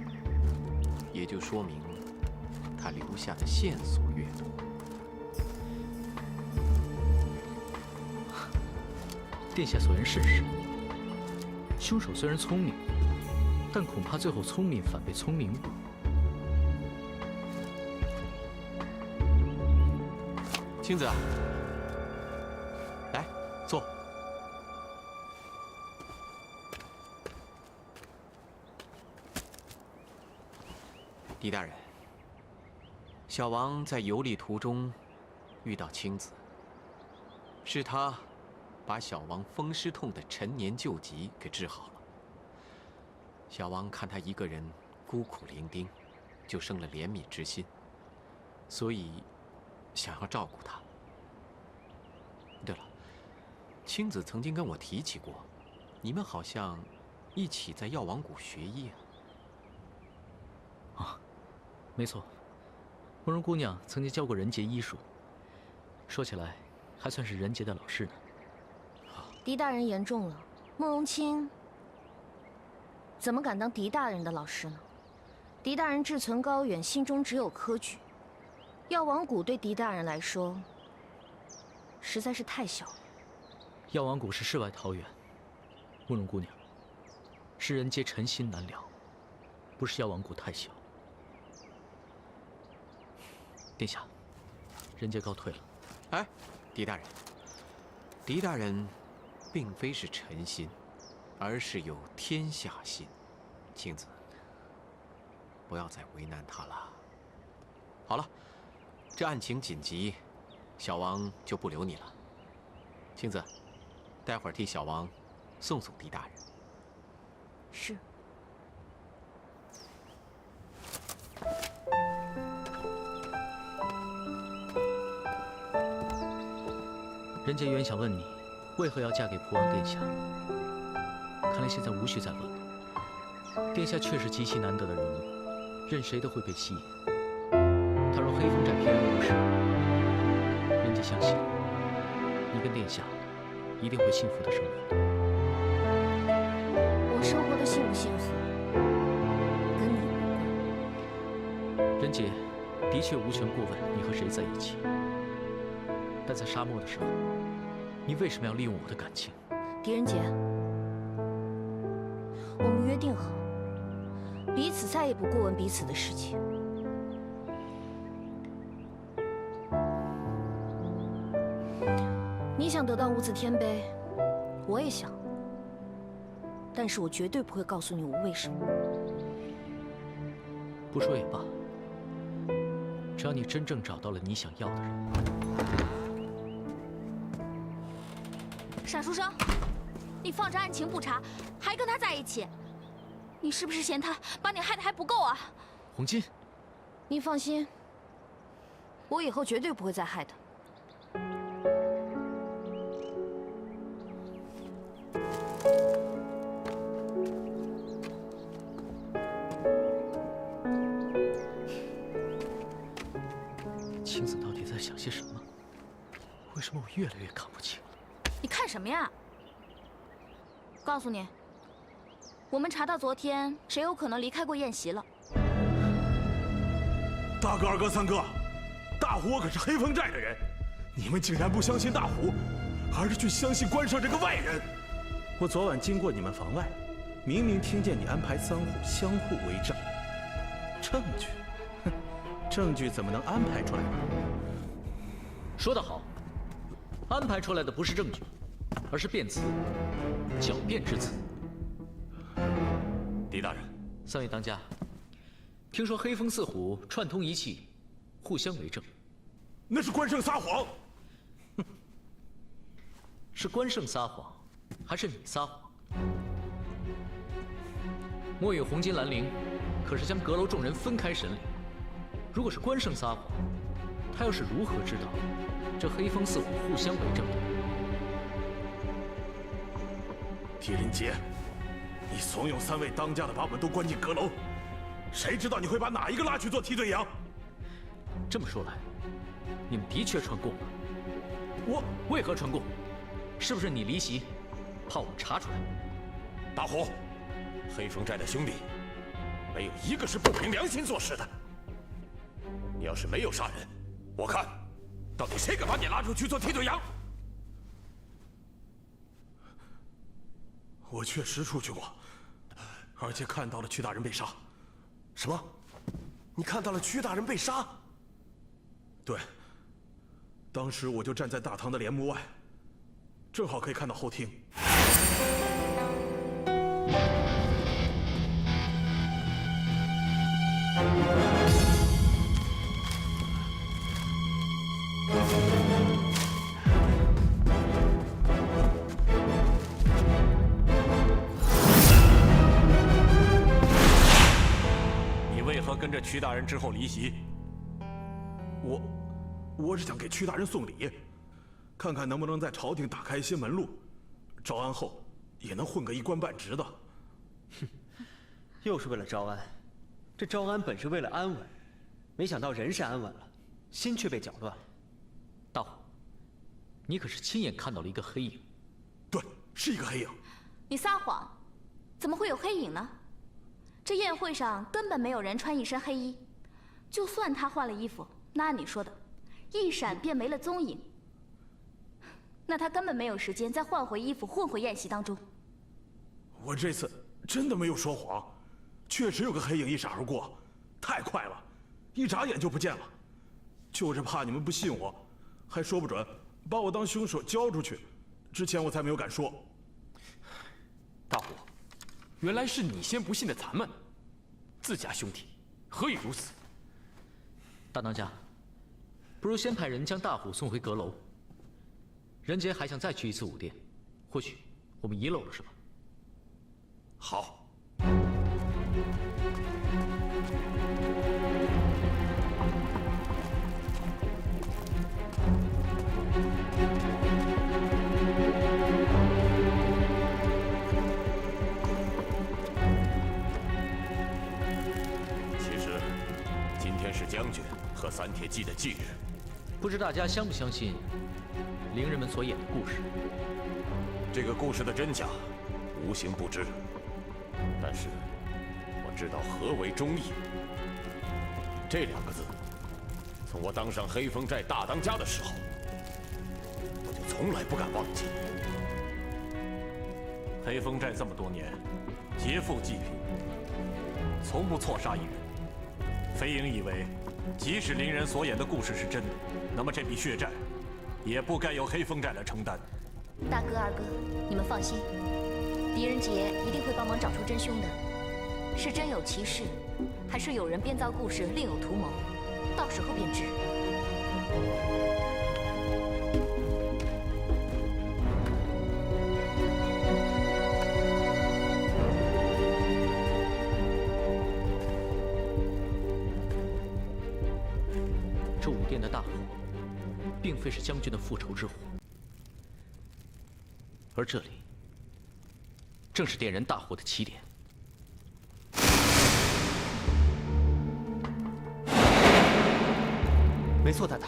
也就说明他留下的线索越多。殿下所言甚是，凶手虽然聪明，但恐怕最后聪明反被聪明误。青子，来坐。狄大人，小王在游历途中遇到青子，是他把小王风湿痛的陈年旧疾给治好了。小王看他一个人孤苦伶仃，就生了怜悯之心，所以想要照顾他。对了，青子曾经跟我提起过，你们好像一起在药王谷学医啊。啊，没错，慕容姑娘曾经教过人杰医术，说起来还算是人杰的老师呢。狄大人言重了，慕容清怎么敢当狄大人的老师呢？狄大人志存高远，心中只有科举，药王谷对狄大人来说实在是太小了。药王谷是世外桃源，慕容姑娘，世人皆尘心难了，不是药王谷太小。殿下，人杰告退了。哎，狄大人，狄大人并非是臣心，而是有天下心。青子，不要再为难他了。好了，这案情紧急，小王就不留你了。青子，待会儿替小王送送狄大人。是。人杰原想问你，为何要嫁给蒲王殿下？看来现在无需再问了。殿下确是极其难得的人物，任谁都会被吸引。倘若黑风寨平安无事，人杰相信你跟殿下一定会幸福的生活的。我生活的幸不幸福，跟你无关。人杰的确无权过问你和谁在一起，但在沙漠的时候，你为什么要利用我的感情？狄仁杰，我们约定好，彼此再也不过问彼此的事情。你想得到无字天碑，我也想，但是我绝对不会告诉你我为什么。不说也罢，只要你真正找到了你想要的人。傻书生，你放着案情不查，还跟他在一起，你是不是嫌他把你害得还不够啊？红巾，你放心，我以后绝对不会再害他。青子到底在想些什么？为什么我越来越看不清？你看什么呀？告诉你，我们查到昨天谁有可能离开过宴席了。大哥、二哥、三哥，大虎我可是黑风寨的人，你们竟然不相信大虎，而是去相信关胜这个外人。我昨晚经过你们房外，明明听见你安排三虎相互为证，证据，哼，证据怎么能安排出来呢？说得好，安排出来的不是证据，而是辩词，狡辩之词。狄大人，三位当家，听说黑风四虎串通一气，互相为证。那是关胜撒谎。是关胜撒谎，还是你撒谎？墨与红金兰陵可是将阁楼众人分开审理。如果是关胜撒谎，他又是如何知道这黑风四虎互相为证的？狄仁杰，你怂恿三位当家的把我们都关进阁楼，谁知道你会把哪一个拉去做替罪羊？这么说来，你们的确串供了。我为何串供？是不是你离席，怕我们查出来？大虎，黑风寨的兄弟，没有一个是不凭良心做事的。你要是没有杀人，我看，到底谁敢把你拉出去做替罪羊？我确实出去过，而且看到了屈大人被杀。什么？你看到了屈大人被杀？对。当时我就站在大堂的帘幕外，正好可以看到后厅。你为何跟着屈大人之后离席？我是想给屈大人送礼，看看能不能在朝廷打开一些门路，招安后也能混个一官半职的。哼，又是为了招安，这招安本是为了安稳，没想到人是安稳了，心却被搅乱。大虎，你可是亲眼看到了一个黑影？对，是一个黑影。你撒谎，怎么会有黑影呢？这宴会上根本没有人穿一身黑衣，就算他换了衣服，那按你说的，一闪便没了踪影。那他根本没有时间再换回衣服，混回宴席当中。我这次真的没有说谎，确实有个黑影一闪而过，太快了，一眨眼就不见了。就是怕你们不信我，还说不准把我当凶手交出去，之前我才没有敢说。大虎，原来是你先不信的咱们，自家兄弟，何以如此？大当家，不如先派人将大虎送回阁楼。仁杰还想再去一次武殿，或许我们遗漏了什么。好。其实，今天是将军和三铁骑的忌日。不知大家相不相信伶人们所演的故事？这个故事的真假，无形不知。但是，我知道何为忠义。这两个字，从我当上黑风寨大当家的时候，我就从来不敢忘记。黑风寨这么多年，劫富济贫，从不错杀一人。飞鹰以为，即使伶人所演的故事是真的，那么这笔血债，也不该由黑风寨来承担。大哥、二哥，你们放心，狄仁杰一定会帮忙找出真凶的。是真有其事，还是有人编造故事另有图谋？到时候便知。这武殿的大火，并非是将军的复仇之火，而这里正是点燃大火的起点。 没错，大大。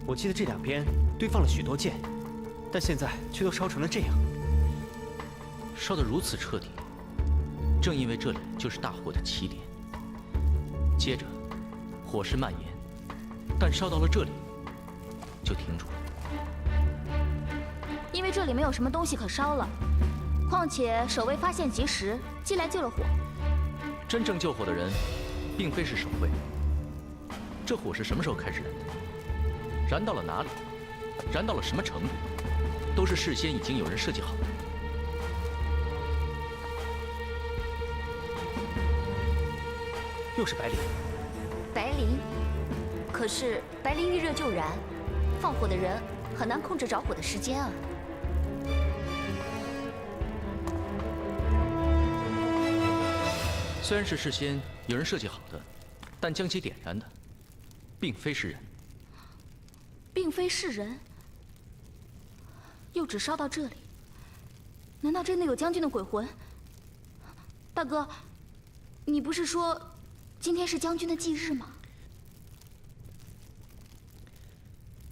我记得这两边堆放了许多剑，但现在却都烧成了这样。烧得如此彻底，正因为这里就是大火的起点。接着，火势蔓延，但烧到了这里，就停住了。因为这里没有什么东西可烧了，况且守卫发现及时，进来救了火。真正救火的人，并非是守卫。 这火是什么时候开始燃的？燃到了哪里？燃到了什么程度？都是事先已经有人设计好的。又是白磷。白磷，可是白磷遇热就燃，放火的人很难控制着火的时间啊。虽然是事先有人设计好的，但将其点燃的。 并非是人，并非是人，又只烧到这里，难道真的有将军的鬼魂？大哥，你不是说今天是将军的忌日吗？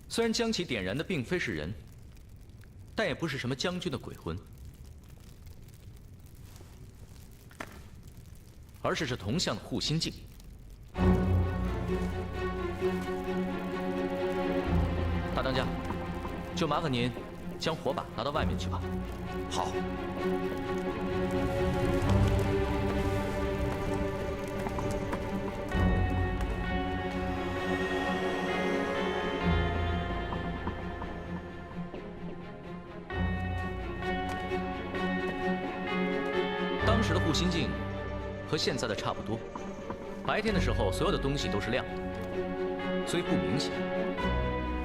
虽然将其点燃的并非是人，但也不是什么将军的鬼魂，而是这铜像的护心镜。 大当家，就麻烦您将火把拿到外面去吧。好。当时的护心镜和现在的差不多，白天的时候所有的东西都是亮的，所以不明显。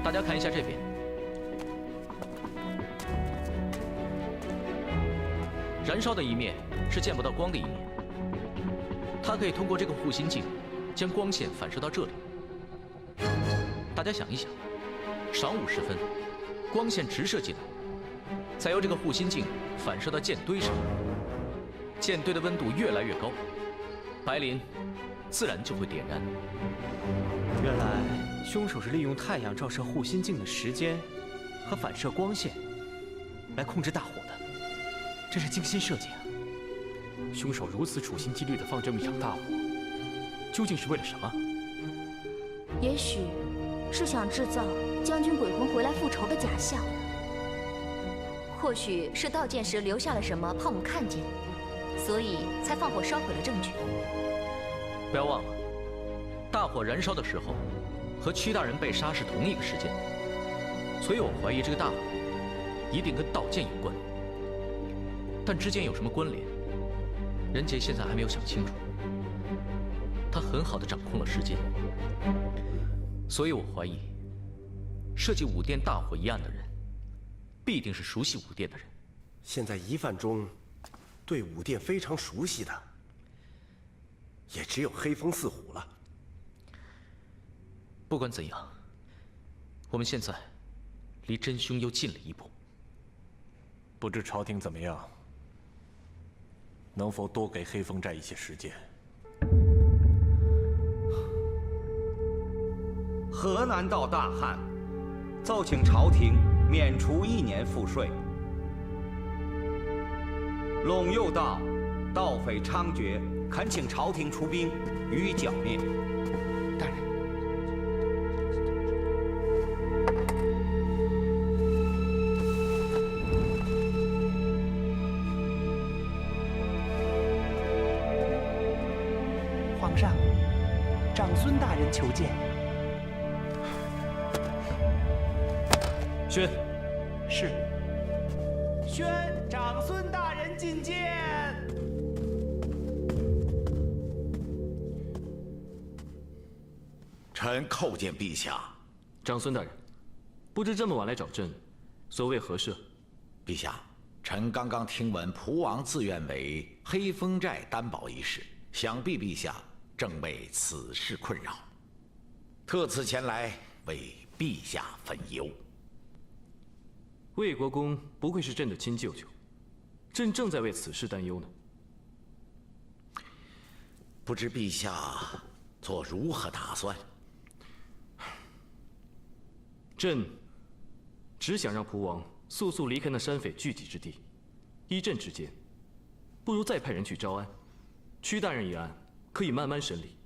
大家看一下这边，燃烧的一面是见不到光的一面，它可以通过这个护心镜将光线反射到这里。大家想一想，晌午时分，光线直射进来，再由这个护心镜反射到剑堆上，剑堆的温度越来越高，白磷自然就会点燃。原来。 凶手是利用太阳照射护心镜的时间和反射光线来控制大火的，真是精心设计啊！凶手如此处心积虑地放这么一场大火，究竟是为了什么？也许是想制造将军鬼魂回来复仇的假象，或许是盗剑时留下了什么怕我们看见，所以才放火烧毁了证据。不要忘了，大火燃烧的时候。 和屈大人被杀是同一个时间，所以我怀疑这个大火一定跟盗剑有关。但之间有什么关联，仁杰现在还没有想清楚。他很好的掌控了时间，所以我怀疑，设计武殿大火一案的人，必定是熟悉武殿的人。现在疑犯中，对武殿非常熟悉的，也只有黑风四虎了。 不管怎样，我们现在离真凶又近了一步。不知朝廷怎么样？能否多给黑风寨一些时间？河南道大旱，奏请朝廷免除1年赋税。陇右道盗匪猖獗，恳请朝廷出兵予以剿灭。大人。 皇上，长孙大人求见。宣。是。宣长孙大人觐见。臣叩见陛下。长孙大人，不知这么晚来找朕，所谓何事？陛下，臣刚刚听闻蒲王自愿为黑风寨担保一事，想必陛下正为此事困扰，特此前来为陛下分忧。魏国公不愧是朕的亲舅舅，朕正在为此事担忧呢。不知陛下做如何打算？朕只想让蒲王速速离开那山匪聚集之地。依朕之见，不如再派人去招安。屈大人一案可以慢慢审理。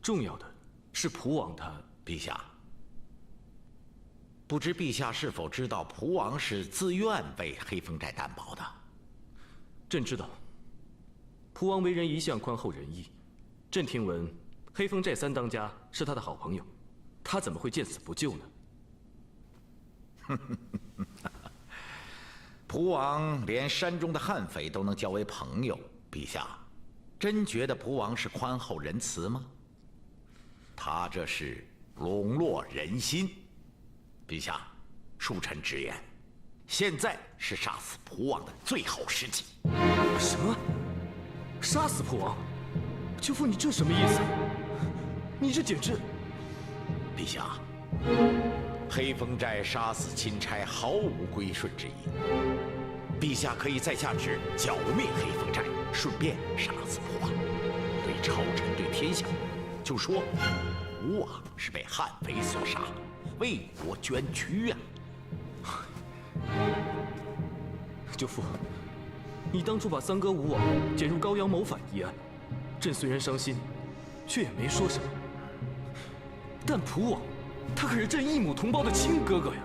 重要的是蒲王他……陛下，不知陛下是否知道蒲王是自愿为黑风寨担保的？朕知道。蒲王为人一向宽厚仁义，朕听闻黑风寨三当家是他的好朋友，他怎么会见死不救呢？蒲王连山中的悍匪都能交为朋友，陛下，真觉得蒲王是宽厚仁慈吗？他这是笼络人心。陛下，恕臣直言，现在是杀死蒲王的最好时机。什么？杀死蒲王？舅父，你这什么意思？你这简直……陛下，黑风寨杀死钦差毫无归顺之意，陛下可以再下旨剿灭黑风寨，顺便杀死蒲王。对朝臣对天下，就说蒲王是被悍匪所杀，为国捐躯呀！舅父，你当初把三哥吴王卷入高阳谋反一案，朕虽然伤心，却也没说什么。但蒲王，他可是朕异母同胞的亲哥哥呀！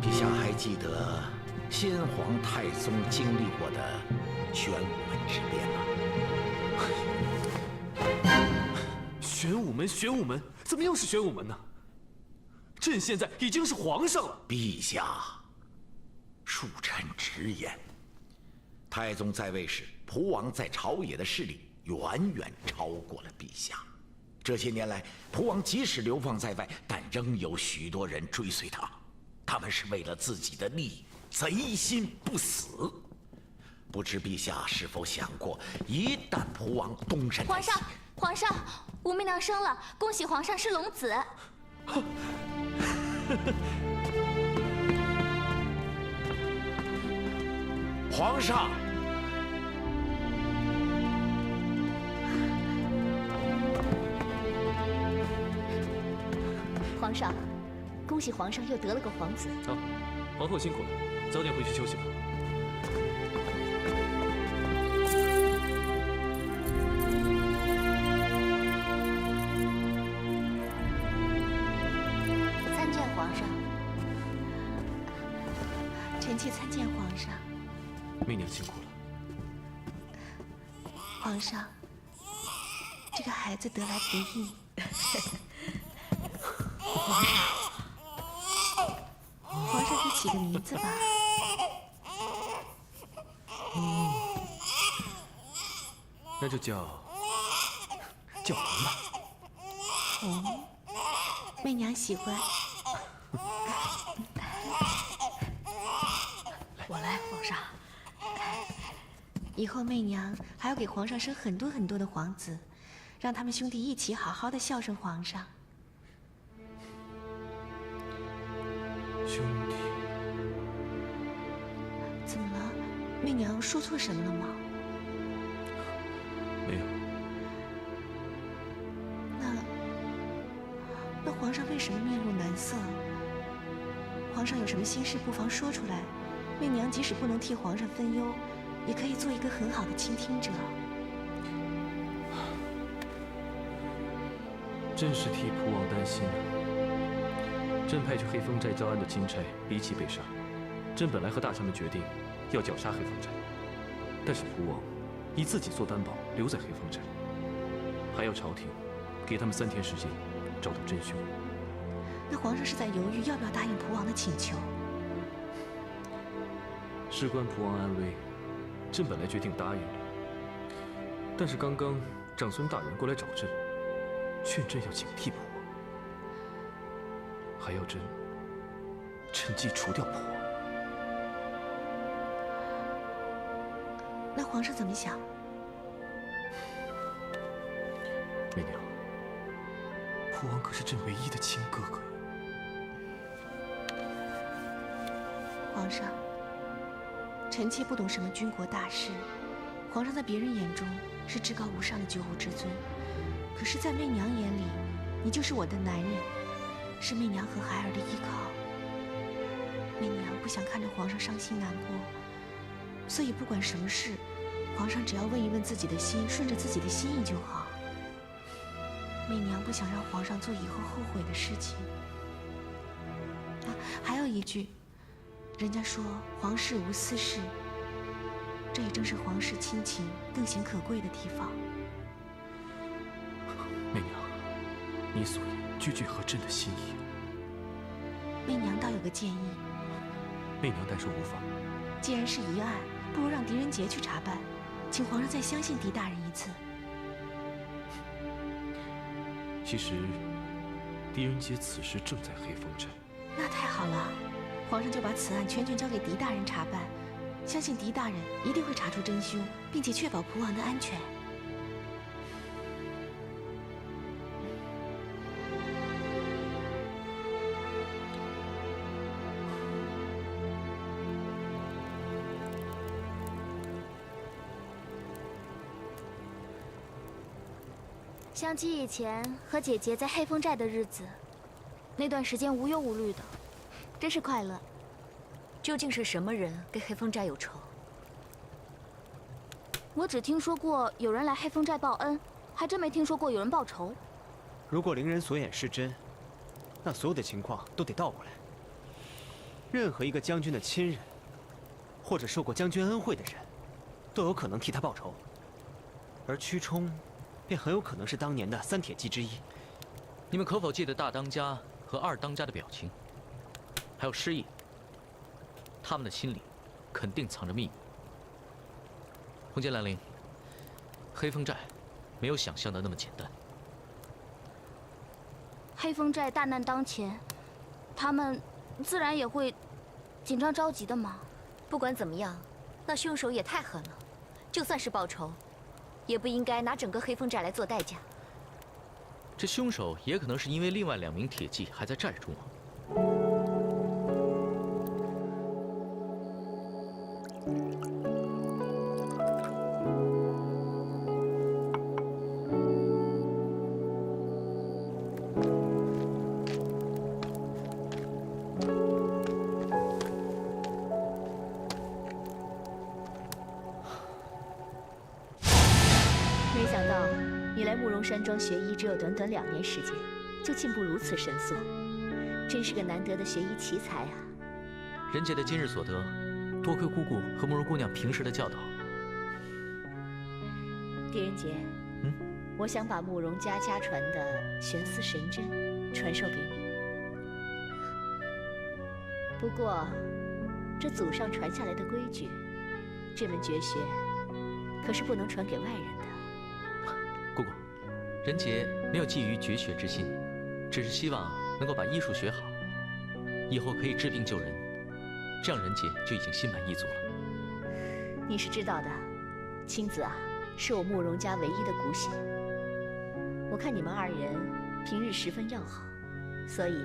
陛下还记得先皇太宗经历过的玄武门之变吗？玄武门，玄武门，怎么又是玄武门呢？朕现在已经是皇上了。陛下，恕臣直言，太宗在位时，蒲王在朝野的势力远远超过了陛下。这些年来，蒲王即使流放在外，但仍有许多人追随他，他们是为了自己的利益，贼心不死。不知陛下是否想过，一旦蒲王东山再起，皇上，武媚娘生了，恭喜皇上是龙子。皇上，皇上，恭喜皇上又得了个皇子。啊，皇后辛苦了，早点回去休息吧。参见皇上。臣妾参见皇上。媚娘辛苦了。皇上，这个孩子得来不易。皇上给起个名字吧。那就叫红吧。红，媚娘喜欢。我来，皇上。以后媚娘还要给皇上生很多很多的皇子，让他们兄弟一起好好的孝顺皇上。兄弟，怎么了？媚娘说错什么了吗？没有。那皇上为什么面露难色？皇上有什么心事，不妨说出来。媚娘即使不能替皇上分忧，也可以做一个很好的倾听者。朕是替蒲王担心。朕派去黑风寨招安的钦差离奇被杀，朕本来和大臣们决定要绞杀黑风寨，但是蒲王以自己做担保留在黑风寨，还要朝廷给他们3天时间找到真凶。那皇上是在犹豫要不要答应蒲王的请求？事关蒲王安危，朕本来决定答应了，但是刚刚长孙大人过来找朕，劝朕要警惕蒲王，还要朕趁机除掉蒲王。那皇上怎么想？媚娘，蒲王可是朕唯一的亲哥哥呀。皇上，臣妾不懂什么军国大事，皇上在别人眼中是至高无上的九五之尊，可是，在媚娘眼里，你就是我的男人，是媚娘和孩儿的依靠。媚娘不想看着皇上伤心难过，所以不管什么事，皇上只要问一问自己的心，顺着自己的心意就好。媚娘不想让皇上做以后后悔的事情。啊，还有一句。人家说皇室无私事，这也正是皇室亲情更显可贵的地方。媚娘，你所言句句合朕的心意。媚娘倒有个建议。媚娘但说无妨。既然是疑案，不如让狄仁杰去查办，请皇上再相信狄大人一次。其实，狄仁杰此时正在黑风寨。那太好了。皇上就把此案全权交给狄大人查办，相信狄大人一定会查出真凶，并且确保蒲王的安全。想起以前和姐姐在黑风寨的日子，那段时间无忧无虑的。真是快乐。究竟是什么人跟黑风寨有仇？我只听说过有人来黑风寨报恩，还真没听说过有人报仇。如果伶人所言是真，那所有的情况都得倒过来。任何一个将军的亲人，或者受过将军恩惠的人，都有可能替他报仇。而屈冲，便很有可能是当年的三铁骑之一。你们可否记得大当家和二当家的表情？还有失忆，他们的心里肯定藏着秘密。红剑兰陵，黑风寨没有想象的那么简单。黑风寨大难当前，他们自然也会紧张着急的嘛。不管怎么样，那凶手也太狠了，就算是报仇，也不应该拿整个黑风寨来做代价。这凶手也可能是因为另外2名铁骑还在寨中啊。没想到你来慕容山庄学医只有短短2年时间，就进步如此神速，真是个难得的学医奇才啊！人杰的今日所得，多亏姑姑和慕容姑娘平时的教导。狄仁杰，我想把慕容家家传的悬丝神针传授给你。不过，这祖上传下来的规矩，这门绝学可是不能传给外人的。姑姑，人杰没有觊觎绝学之心，只是希望能够把医术学好，以后可以治病救人，这样人杰就已经心满意足了。你是知道的，青子啊，是我慕容家唯一的骨血。我看你们2人平日十分要好，所以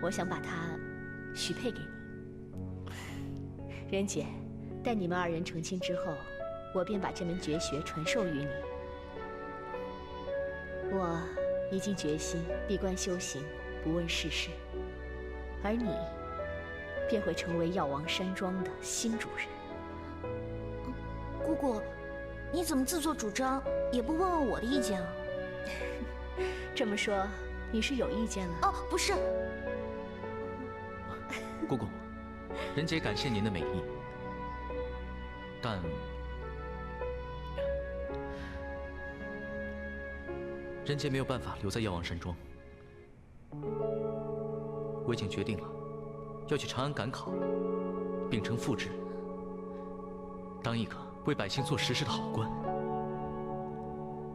我想把她许配给你。人杰，待你们2人成亲之后，我便把这门绝学传授于你。我已经决心闭关修行，不问世事，而你便会成为药王山庄的新主人。姑姑，你怎么自作主张，也不问问我的意见啊？这么说，你是有意见了？哦，不是。姑姑，人杰感谢您的美意，但人杰没有办法留在药王山庄。我已经决定了，要去长安赶考，秉承父志，当一个为百姓做实事的好官。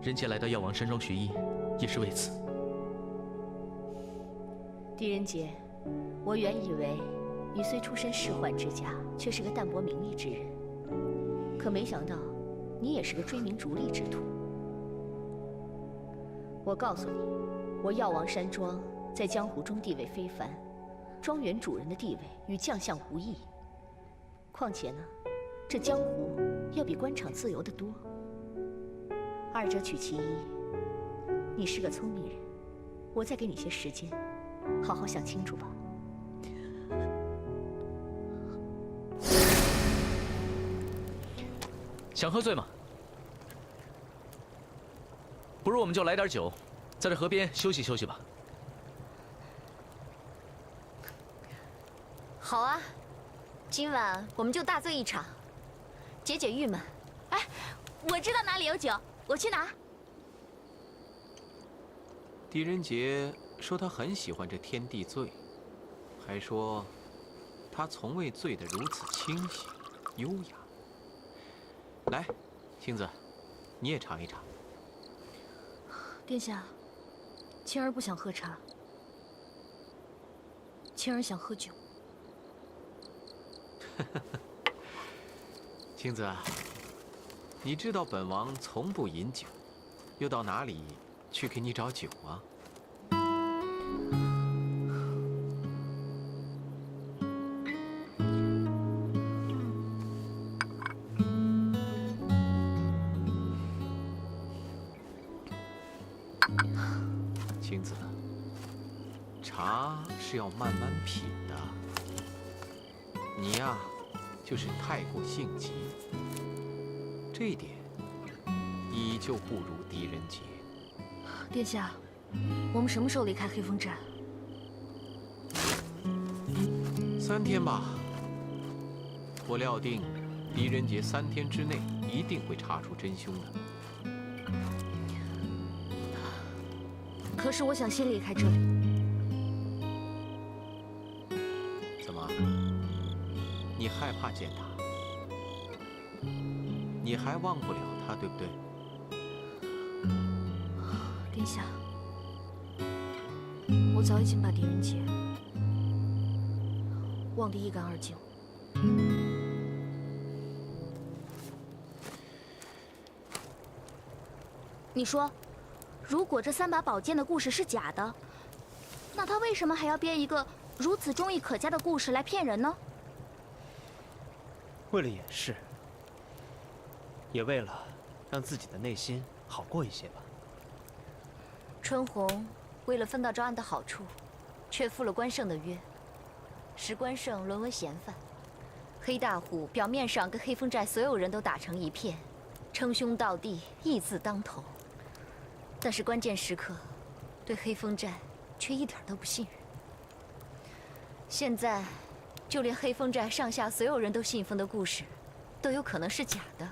人杰来到药王山庄学医，也是为此。狄仁杰，我原以为你虽出身仕宦之家，却是个淡泊名利之人，可没想到你也是个追名逐利之徒。我告诉你，我药王山庄在江湖中地位非凡，庄园主人的地位与将相无异。况且呢，这江湖要比官场自由得多。二者取其一，你是个聪明人，我再给你些时间，好好想清楚吧。想喝醉吗？不如我们就来点酒，在这河边休息休息吧。好啊，今晚我们就大醉一场，解解郁闷。哎，我知道哪里有酒，我去拿。狄仁杰说他很喜欢这天地醉，还说他从未醉得如此清醒优雅。来，青子，你也尝一尝。殿下，青儿不想喝茶，青儿想喝酒。青子，你知道本王从不饮酒，又到哪里去给你找酒啊？青子，茶是要慢慢品的。你呀，就是太过性急，这一点你就不如狄仁杰。殿下，我们什么时候离开黑风寨？3天吧。我料定，狄仁杰3天之内一定会查出真凶的。可是我想先离开这里。怎么？你害怕见他？你还忘不了他，对不对？殿下，我早已经把狄仁杰忘得一干二净。你说，如果这3把宝剑的故事是假的，那他为什么还要编一个如此忠义可嘉的故事来骗人呢？为了掩饰，也为了让自己的内心好过一些吧。春红为了分到招安的好处，却负了关胜的约，使关胜沦为嫌犯。黑大虎表面上跟黑风寨所有人都打成一片，称兄道弟，义字当头，但是关键时刻，对黑风寨却一点都不信任。现在，就连黑风寨上下所有人都信奉的故事，都有可能是假的。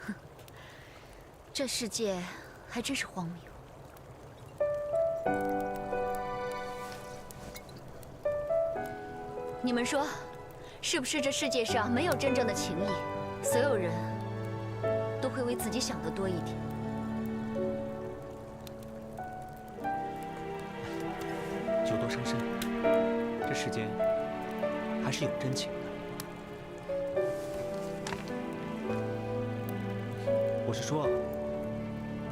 哼，这世界还真是荒谬。你们说，是不是这世界上没有真正的情谊？所有人都会为自己想得多一点。酒多伤身，这世间还是有真情的。我是说，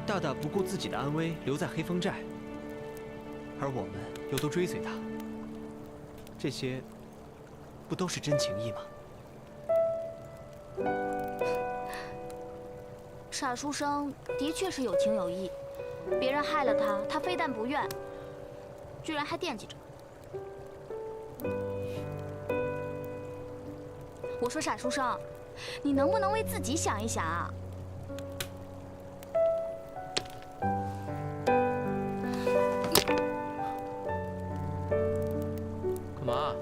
大大不顾自己的安危留在黑风寨，而我们又都追随他，这些不都是真情谊吗？傻书生的确是有情有义，别人害了他，他非但不怨，居然还惦记着。我说傻书生，你能不能为自己想一想啊？干嘛？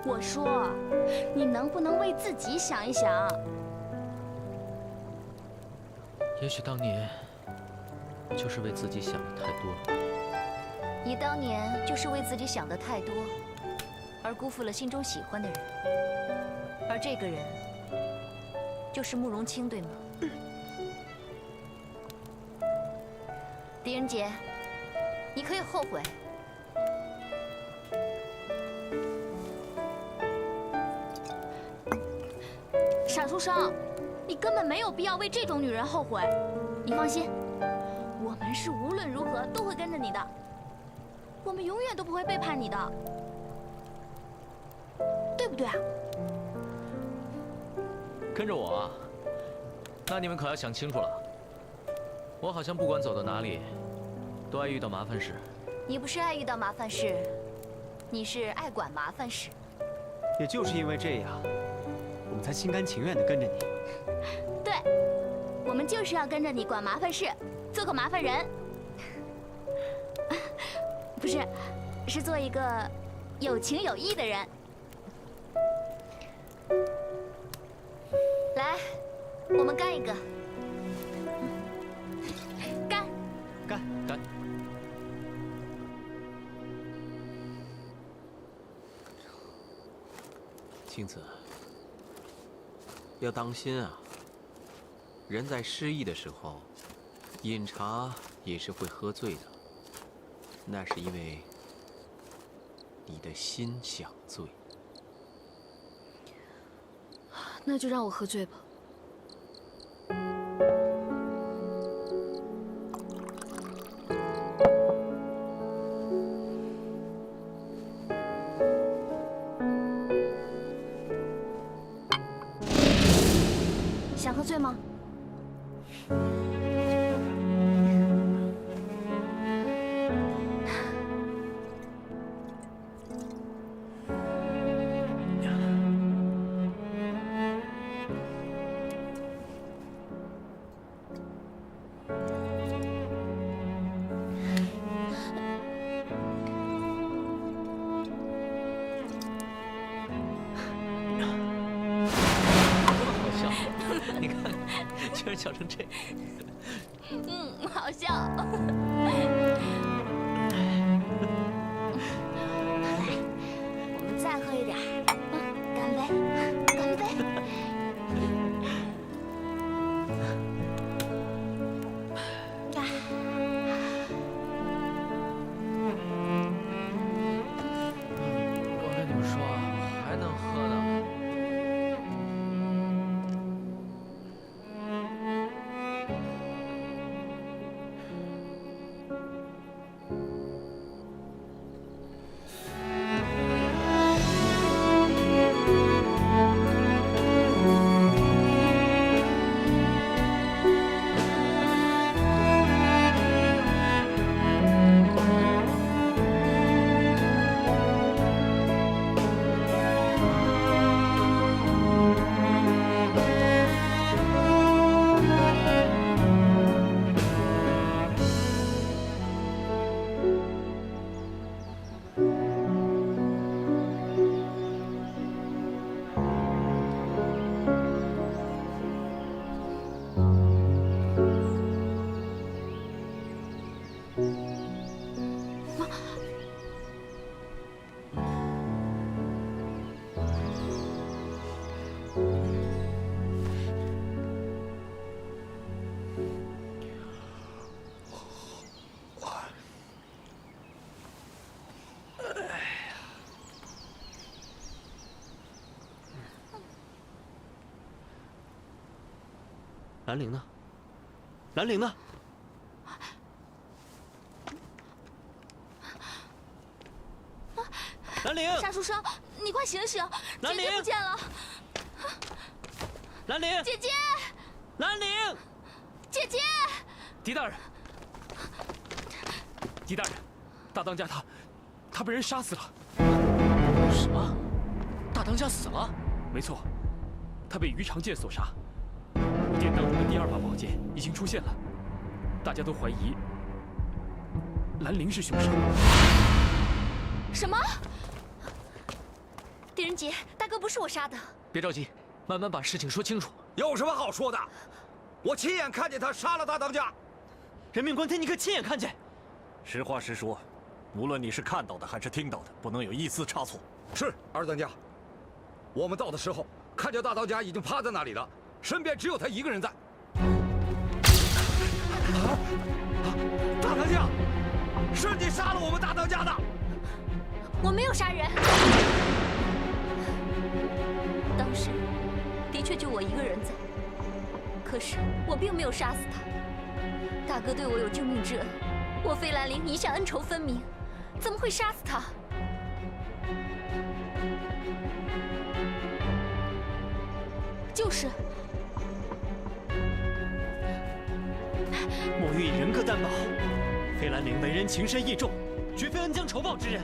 我说，你能不能为自己想一想？也许当年就是为自己想的太多了。你当年就是为自己想的太多，而辜负了心中喜欢的人。而这个人，就是慕容清，对吗？狄仁杰，你可以后悔。傻书生，你根本没有必要为这种女人后悔。你放心，我们是无论如何都会跟着你的，我们永远都不会背叛你的，对不对啊？跟着我啊？那你们可要想清楚了。我好像不管走到哪里，都爱遇到麻烦事。你不是爱遇到麻烦事，你是爱管麻烦事。也就是因为这样，我们才心甘情愿地跟着你。对，我们就是要跟着你管麻烦事，做个麻烦人。不是，是做一个有情有义的人。来，我们干一个。干！干！干！青子，要当心啊！人在失意的时候，饮茶也是会喝醉的，那是因为你的心想醉。那就让我喝醉吧。想喝醉吗？你看看，居然笑成这样。好笑。我们再喝一点，干杯！干杯！我跟你们说，还能喝呢。兰陵呢？兰陵呢？兰陵！沙书生，你快醒醒！兰陵姐姐不见了！兰陵！姐姐！兰陵！姐姐！狄大人，狄大人，大当家他被人杀死了。什么？大当家死了？没错，他被于长剑所杀。武殿当中的第二把宝剑已经出现了，大家都怀疑兰陵是凶手。什么？狄仁杰，大哥不是我杀的。别着急，慢慢把事情说清楚。有什么好说的？我亲眼看见他杀了大当家。人命关天，你可亲眼看见？实话实说，无论你是看到的还是听到的，不能有一丝差错。是，二当家。我们到的时候，看见大当家已经趴在那里了，身边只有他一个人在。大当家，是你杀了我们大当家的！我没有杀人，当时的确就我一个人在，可是我并没有杀死他。大哥对我有救命之恩，我费兰陵一向恩仇分明，怎么会杀死他？就是。墨玉以人格担保，费兰陵为人情深义重，绝非恩将仇报之人。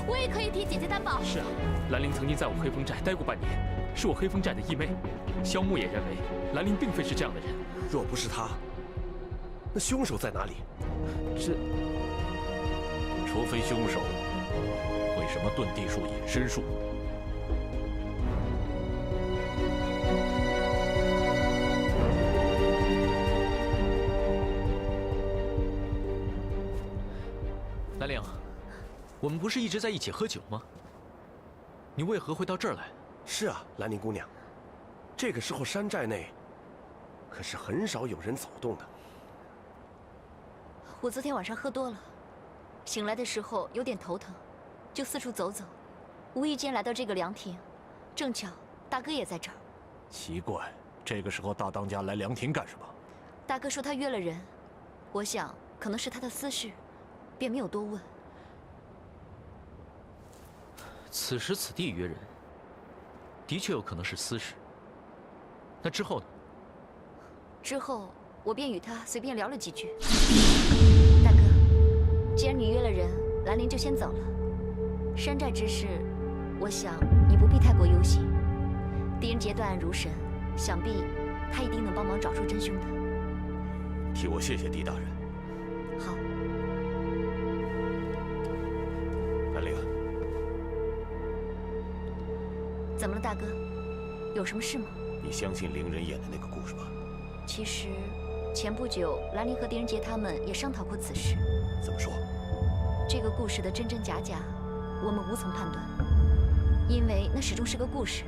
我也可以替姐姐担保。是啊，兰陵曾经在我黑风寨待过半年，是我黑风寨的义妹。萧木也认为兰陵并非是这样的人。若不是他，那凶手在哪里？除非凶手会什么遁地术、隐身术。兰陵，我们不是一直在一起喝酒吗？你为何会到这儿来？是啊，兰陵姑娘，这个时候山寨内可是很少有人走动的。我昨天晚上喝多了，醒来的时候有点头疼，就四处走走，无意间来到这个凉亭，正巧大哥也在这儿。奇怪，这个时候大当家来凉亭干什么？大哥说他约了人，我想可能是他的私事，便没有多问。此时此地约人，的确有可能是私事。那之后呢？之后我便与他随便聊了几句。大哥，既然你约了人，兰陵就先走了。山寨之事，我想你不必太过忧心。狄仁杰断案如神，想必他一定能帮忙找出真凶的。替我谢谢狄大人。好。兰陵，怎么了，大哥？有什么事吗？你相信伶人演的那个故事吗？其实，前不久兰陵和狄仁杰他们也商讨过此事。怎么说？这个故事的真真假假，我们无从判断，因为那始终是个故事。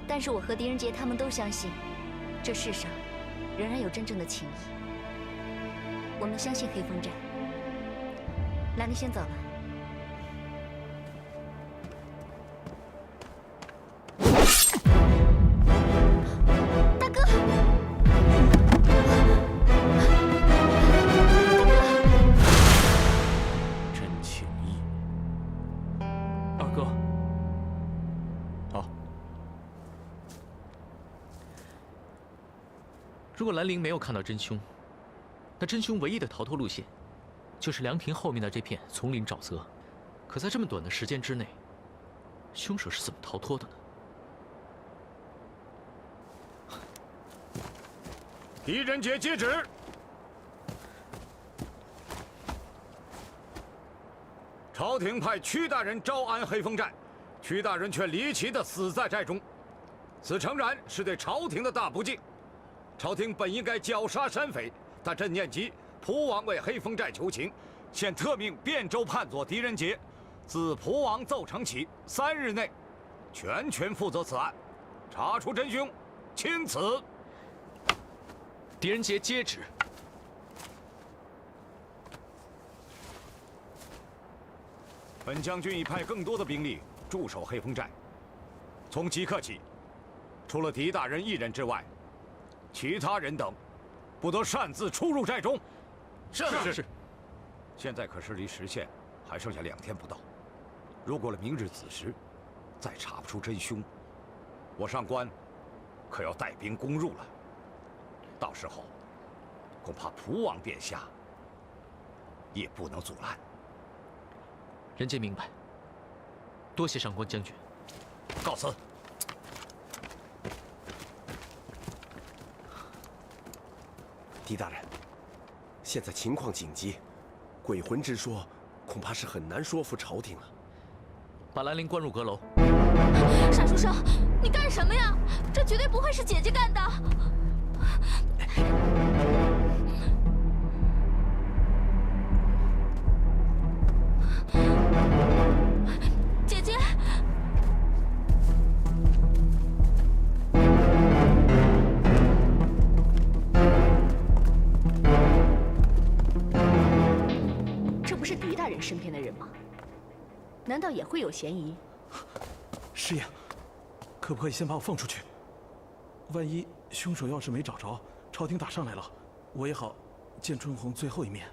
但是我和狄仁杰他们都相信，这世上仍然有真正的情谊。我们相信黑风寨。兰陵先走了。大哥，真情义。二哥，好。如果兰陵没有看到真凶，那真凶唯一的逃脱路线，就是凉亭后面的这片丛林沼泽。可在这么短的时间之内，凶手是怎么逃脱的呢？狄仁杰接旨。朝廷派屈大人招安黑风寨，屈大人却离奇地死在寨中，此诚然是对朝廷的大不敬。朝廷本应该绞杀山匪，但朕念及蒲王为黑风寨求情，现特命汴州判佐狄仁杰，自蒲王奏呈起3日内，全权负责此案，查出真凶，钦此。狄仁杰接旨。本将军已派更多的兵力驻守黑风寨，从即刻起，除了狄大人一人之外，其他人等不得擅自出入寨中。是。现在可是离时限还剩下2天不到，如果了明日子时再查不出真凶，我上官可要带兵攻入了。到时候，恐怕蒲王殿下也不能阻拦。人杰明白，多谢上官将军。告辞。狄大人，现在情况紧急，鬼魂之说恐怕是很难说服朝廷了。把兰陵关入阁楼。傻书生，你干什么呀？这绝对不会是姐姐干的。身边的人吗？难道也会有嫌疑？师爷，可不可以先把我放出去？万一凶手要是没找着，朝廷打上来了，我也好见春红最后一面。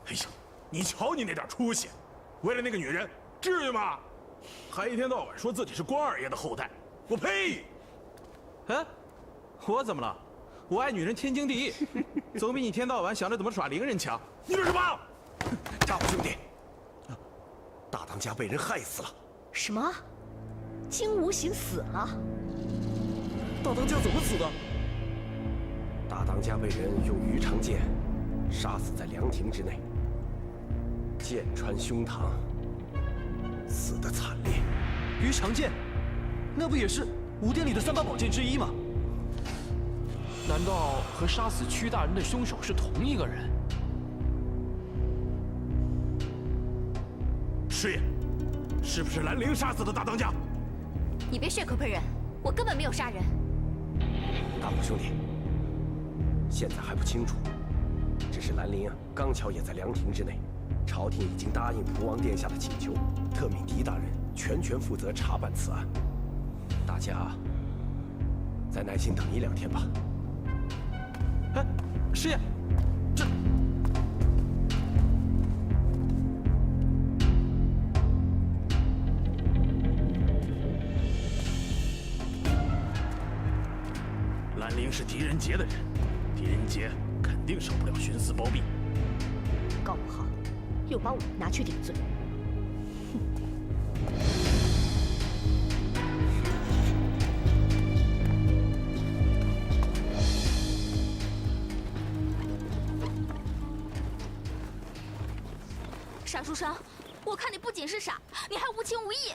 哎呀，你瞧你那点出息，为了那个女人，至于吗？还一天到晚说自己是关二爷的后代，我呸！哎，我怎么了？我爱女人天经地义，总比你天到晚想着怎么耍伶人强。你说什么？大虎兄弟，大当家被人害死了。什么？金无形死了？大当家怎么死的？大当家被人用鱼肠剑杀死在凉亭之内，剑穿胸膛，死得惨烈。鱼肠剑，那不也是武殿里的3把宝剑之一吗？难道和杀死屈大人的凶手是同一个人？师爷，是不是兰陵杀死的大当家？你别血口喷人，我根本没有杀人。大虎兄弟，现在还不清楚，只是兰陵刚巧也在凉亭之内，朝廷已经答应蒲王殿下的请求，特命狄大人全权负责查办此案。大家再耐心等1-2天吧。哎，师爷，这……兰陵是狄仁杰的人，狄仁杰肯定少不了徇私包庇，搞不好又把我拿去顶罪。傻书生，我看你不仅是傻，你还无情无义。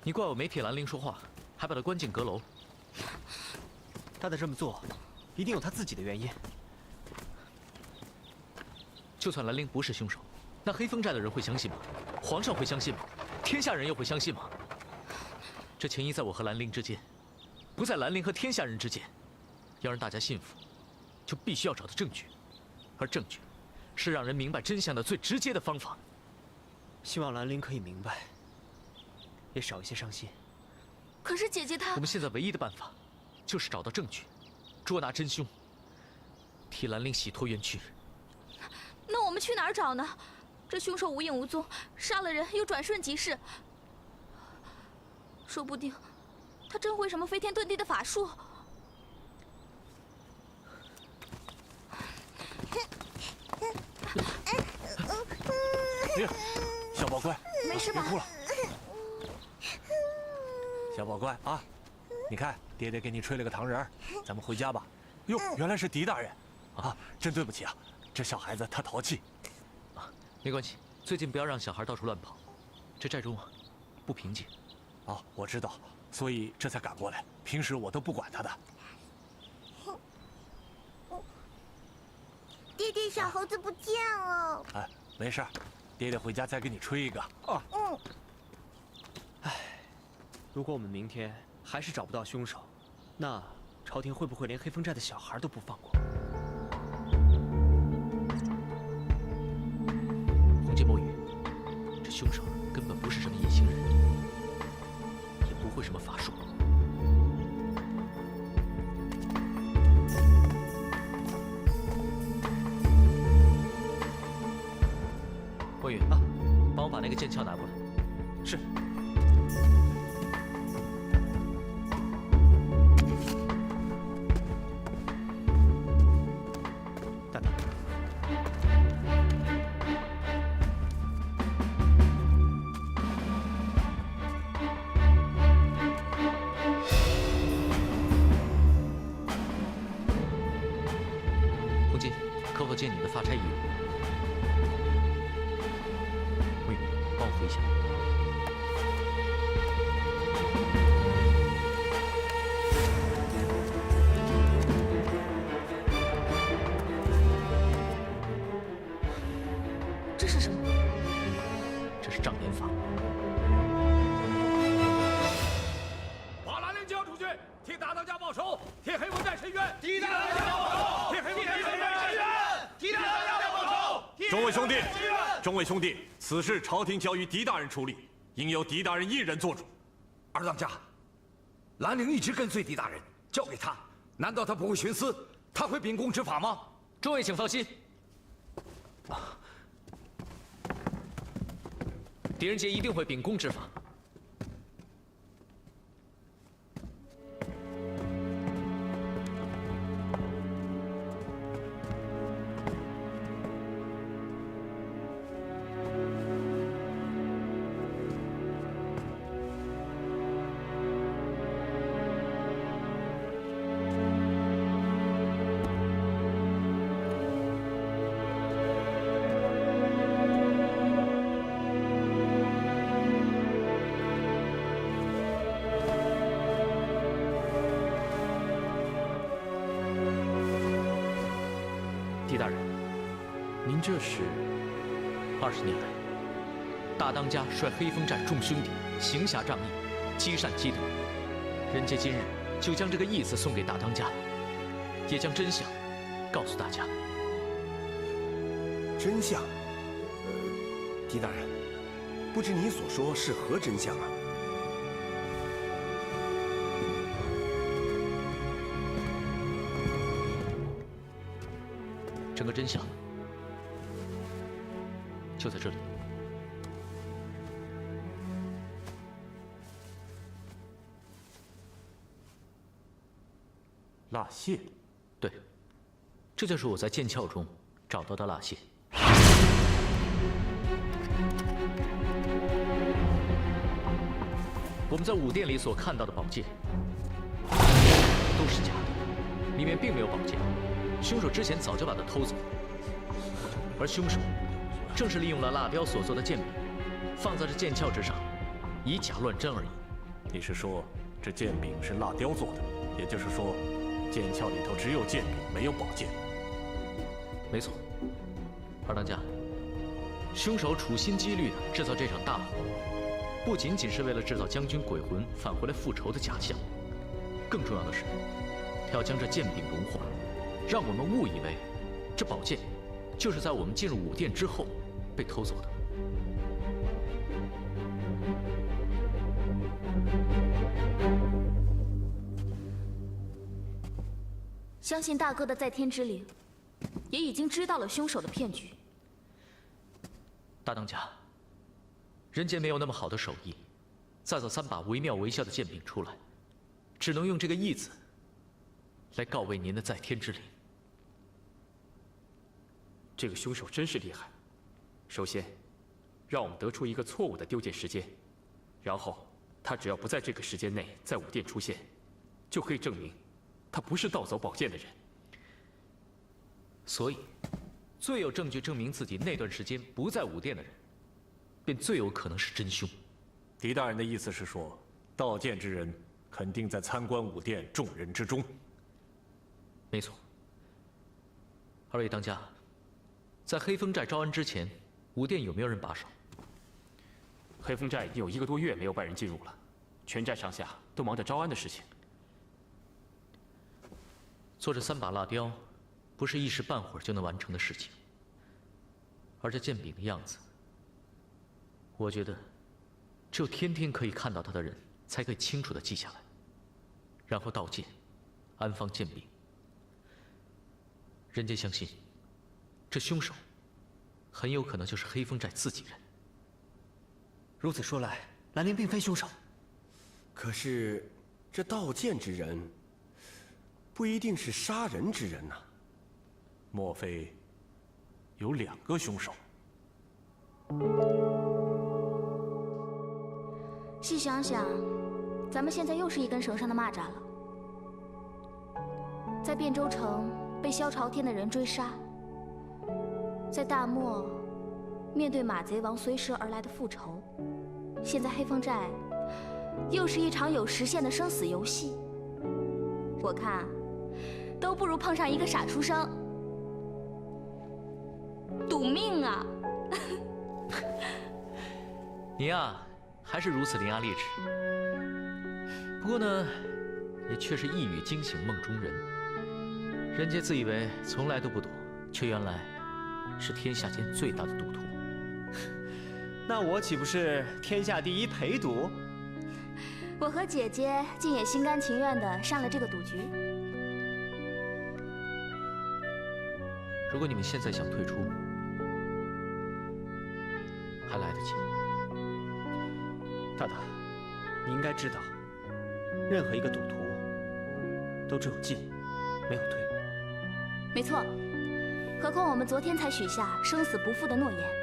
你怪我没替兰陵说话，还把他关进阁楼。他的这么做，一定有他自己的原因。就算兰陵不是凶手，那黑风寨的人会相信吗？皇上会相信吗？天下人又会相信吗？这嫌疑在我和兰陵之间，不在兰陵和天下人之间。要让大家信服，就必须要找到证据，而证据是让人明白真相的最直接的方法。希望兰陵可以明白，也少一些伤心。可是姐姐她……我们现在唯一的办法，就是找到证据，捉拿真凶，替兰陵洗脱冤屈。那我们去哪儿找呢？这凶手无影无踪，杀了人又转瞬即逝，说不定他真会什么飞天遁地的法术。哎呀，小宝乖，没事吧？别哭了。小宝乖啊，你看爹爹给你吹了个糖人儿，咱们回家吧。哟，原来是狄大人，啊，真对不起啊，这小孩子他淘气。没关系，最近不要让小孩到处乱跑，这寨中不平静。哦，我知道，所以这才赶过来。平时我都不管他的。爹爹，小猴子不见了。哎，没事，爹爹回家再给你吹一个啊。唉，如果我们明天还是找不到凶手，那朝廷会不会连黑风寨的小孩都不放过？红阶墨雨，这凶手根本不是什么野心人，也不会什么法术。墨雨啊，帮我把那个剑鞘拿过来。是。蛋蛋。红金，可否借你的发钗一缕？墨雨，帮我扶一下。这是什么？这是障眼法。把兰陵交出去，替大当家报仇，替黑风寨伸冤。替大当家报仇，替黑风寨伸冤。替大当家报仇。众位兄弟，众位兄弟，此事朝廷交于狄大人处理，应由狄大人一人做主。二当家，兰陵一直跟随狄大人，交给他，难道他不会徇私？他会秉公执法吗？诸位请放心，狄仁杰一定会秉公执法。狄大人，您这是？20年来，大当家率黑风寨众兄弟行侠仗义，积善积德。仁杰今日就将这个义字送给大当家，也将真相告诉大家。真相？狄大人，不知你所说是何真相啊？整个真相就在这里。蜡屑，对，这就是我在剑鞘中找到的蜡屑。我们在武殿里所看到的宝剑都是假的，里面并没有宝剑。凶手之前早就把它偷走，而凶手正是利用了蜡雕所做的剑柄，放在这剑鞘之上，以假乱真而已。你是说这剑柄是蜡雕做的？也就是说，剑鞘里头只有剑柄，没有宝剑？没错，二当家，凶手处心积虑地制造这场大火，不仅仅是为了制造将军鬼魂返回来复仇的假象，更重要的是，他要将这剑柄融化。让我们误以为，这宝剑就是在我们进入武殿之后被偷走的。相信大哥的在天之灵，也已经知道了凶手的骗局。大当家，人杰没有那么好的手艺，再造3把惟妙惟肖的剑柄出来，只能用这个义字来告慰您的在天之灵。这个凶手真是厉害。首先，让我们得出一个错误的丢剑时间，然后他只要不在这个时间内在武殿出现，就可以证明他不是盗走宝剑的人。所以，最有证据证明自己那段时间不在武殿的人，便最有可能是真凶。狄大人的意思是说，盗剑之人肯定在参观武殿众人之中。没错。二位当家，在黑风寨招安之前，武殿有没有人把守？黑风寨已经有1个多月没有派人进入了，全寨上下都忙着招安的事情。做这3把蜡雕，不是一时半会儿就能完成的事情。而这剑柄的样子，我觉得，只有天天可以看到它的人，才可以清楚地记下来，然后盗剑，安放剑柄。人杰相信，这凶手很有可能就是黑风寨自己人。如此说来，兰陵并非凶手。可是，这盗剑之人，不一定是杀人之人呐。莫非有2个凶手？细想想，咱们现在又是一根绳上的蚂蚱了。在汴州城被萧朝天的人追杀，在大漠面对马贼王随时而来的复仇，现在黑风寨又是一场有时限的生死游戏。我看，都不如碰上一个傻书生，赌命啊！你呀，还是如此伶牙俐齿。不过呢，也确实一语惊醒梦中人。人杰自以为从来都不赌，却原来是天下间最大的赌徒。那我岂不是天下第一陪赌？我和姐姐竟也心甘情愿地上了这个赌局。如果你们现在想退出，还来得及。大大，你应该知道，任何一个赌徒都只有进，没有退。没错，何况我们昨天才许下生死不负的诺言。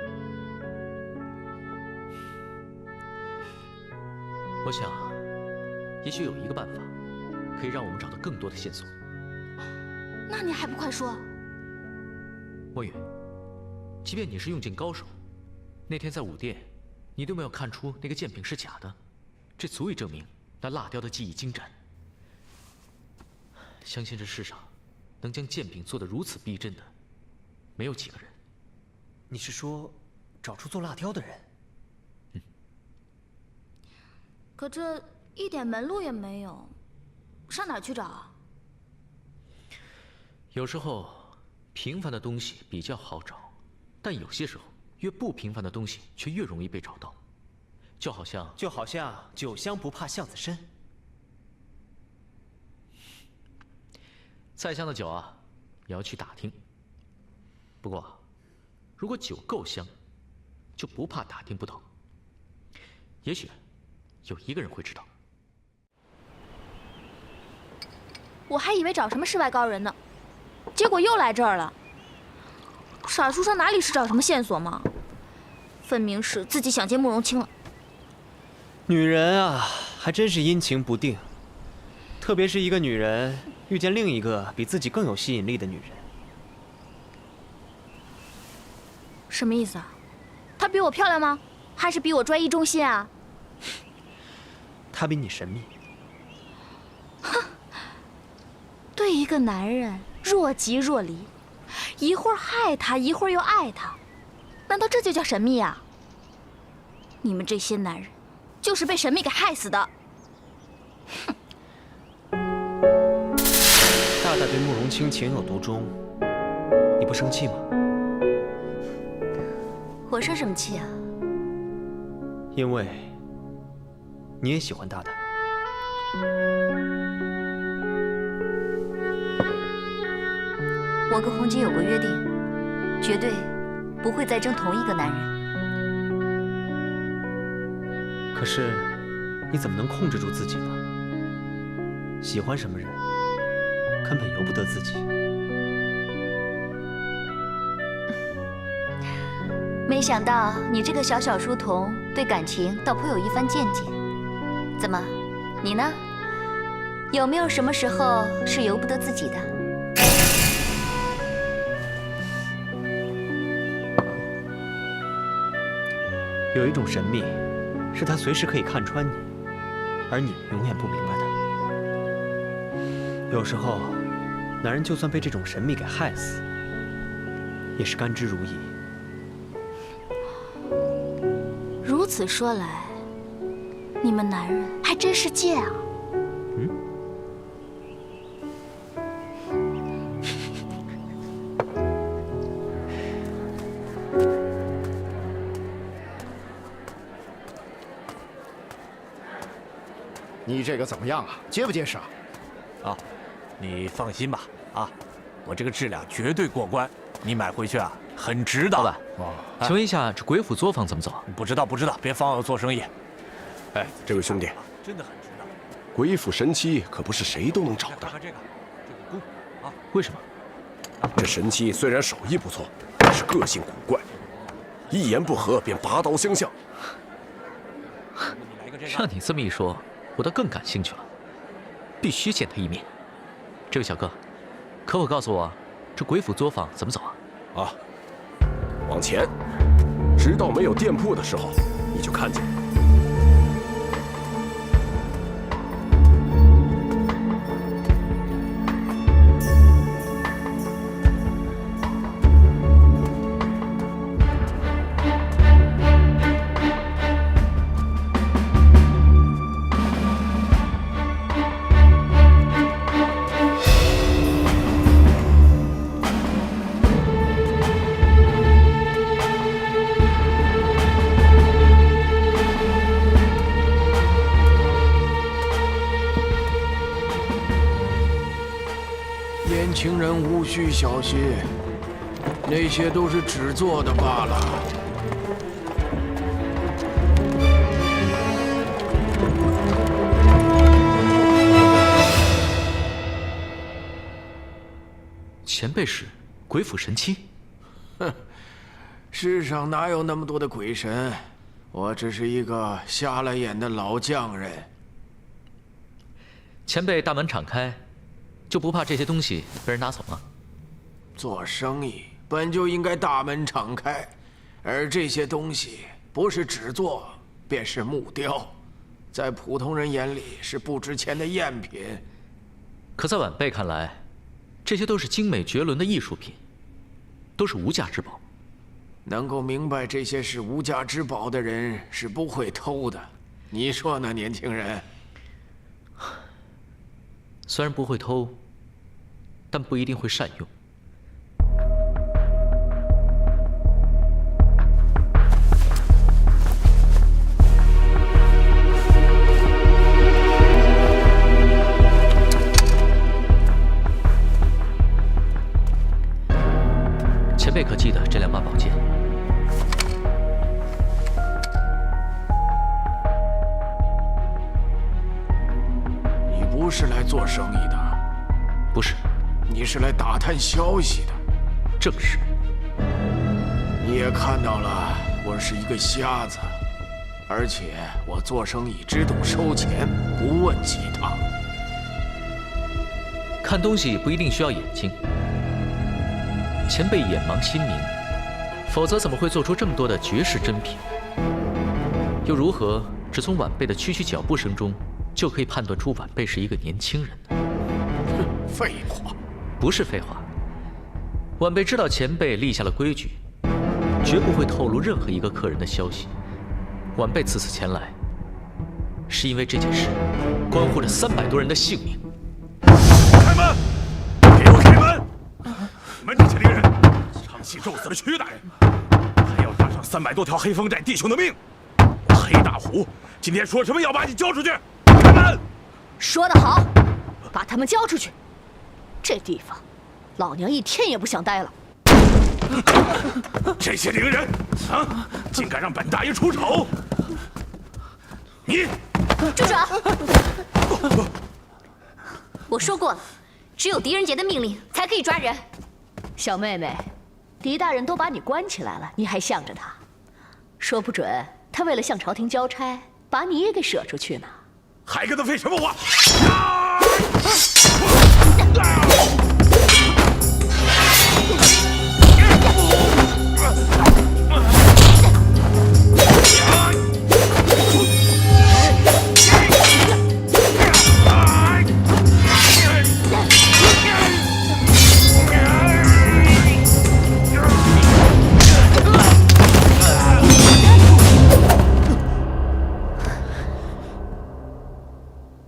我想，也许有一个办法，可以让我们找到更多的线索。那你还不快说？墨远，即便你是用剑高手，那天在武殿，你都没有看出那个剑柄是假的，这足以证明那蜡雕的技艺精湛。相信这世上能将剑柄做得如此逼真的，没有几个人。你是说，找出做蜡雕的人？可这一点门路也没有，上哪儿去找啊？有时候，平凡的东西比较好找，但有些时候，越不平凡的东西却越容易被找到。就好像酒香不怕巷子深。再香的酒啊，也要去打听。不过，如果酒够香，就不怕打听不到。也许有一个人会知道。我还以为找什么世外高人呢，结果又来这儿了。傻书生哪里是找什么线索嘛，分明是自己想见慕容清了。女人啊，还真是阴晴不定，特别是一个女人遇见另一个比自己更有吸引力的女人。什么意思啊？她比我漂亮吗？还是比我专一忠心啊？她比你神秘。哼，对一个男人若即若离，一会儿害他，一会儿又爱他，难道这就叫神秘啊？你们这些男人，就是被神秘给害死的。哼！大大对慕容清情有独钟，你不生气吗？我生什么气啊？因为你也喜欢大大。我跟红姐有过约定，绝对不会再争同一个男人。可是你怎么能控制住自己呢？喜欢什么人，根本由不得自己。没想到你这个小小书童对感情倒颇有一番见解。怎么，你呢？有没有什么时候是由不得自己的？有一种神秘，是他随时可以看穿你，而你永远不明白他。有时候，男人就算被这种神秘给害死，也是甘之如饴。如此说来，你们男人还真是贱啊！你这个怎么样啊？结不结实啊？啊，你放心吧，啊，我这个质量绝对过关，你买回去啊，很值的。老板，请问一下，这鬼府作坊怎么走啊？不知道，别妨碍我做生意。哎，这位兄弟，真的很值得。鬼府神器可不是谁都能找的。这个弓啊，为什么？这神器虽然手艺不错，但是个性古怪，一言不合便拔刀相向。让你这么一说，我倒更感兴趣了，必须见他一面。这位小哥，可否告诉我，这鬼府作坊怎么走啊？啊，往前，直到没有店铺的时候，你就看见。年轻人无需小心，那些都是纸做的罢了。前辈是鬼斧神器？哼，世上哪有那么多的鬼神？我只是一个瞎了眼的老匠人。前辈大门敞开，就不怕这些东西被人拿走吗？做生意本就应该大门敞开，而这些东西不是纸做，便是木雕，在普通人眼里是不值钱的赝品。可在晚辈看来，这些都是精美绝伦的艺术品，都是无价之宝。能够明白这些是无价之宝的人是不会偷的，你说呢，年轻人？虽然不会偷，但不一定会善用。前辈可记得这2把宝剑？你不是来做生意的？不是。你是来打探消息的？正是。你也看到了，我是一个瞎子，而且我做生意只懂收钱，不问其他。看东西不一定需要眼睛。前辈眼盲心明，否则怎么会做出这么多的绝世珍品？又如何只从晚辈的区区脚步声中就可以判断出晚辈是一个年轻人呢？废话，不是废话。晚辈知道前辈立下了规矩，绝不会透露任何一个客人的消息。晚辈此次前来，是因为这件事关乎着300多人的性命。开门！给我开门！你们这些灵人，唱戏咒死了屈大人，还要搭上300多条黑风寨弟兄的命。我黑大虎今天说什么要把你交出去？开门！说得好，把他们交出去。这地方，老娘一天也不想待了。这些灵人啊，竟敢让本大爷出手！你住手！我说过了，只有狄仁杰的命令才可以抓人。小妹妹，狄大人都把你关起来了，你还向着他？说不准他为了向朝廷交差，把你也给舍出去呢。还跟他废什么话？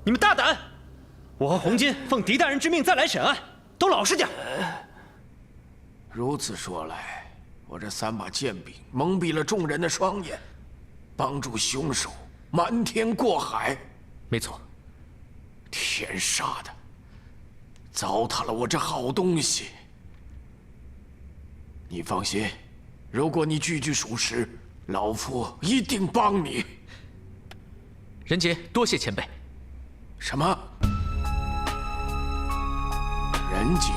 你们大胆！我和红巾奉狄大人之命再来审案，都老实点。如此说来，我这3把剑柄蒙蔽了众人的双眼，帮助凶手瞒天过海。没错，天杀的，糟蹋了我这好东西。你放心，如果你句句属实，老夫一定帮你。仁杰，多谢前辈。什么？仁杰？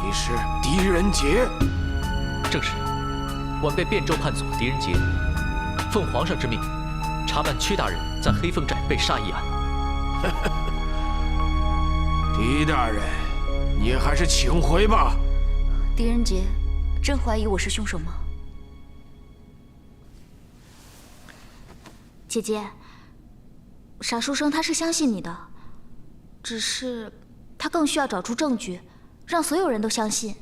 你是狄仁杰？正是。晚辈汴州判总狄仁杰，奉皇上之命，查办屈大人在黑风寨被杀一案。狄大人，你还是请回吧。狄仁杰，真怀疑我是凶手吗？姐姐，傻书生他是相信你的，只是他更需要找出证据，让所有人都相信。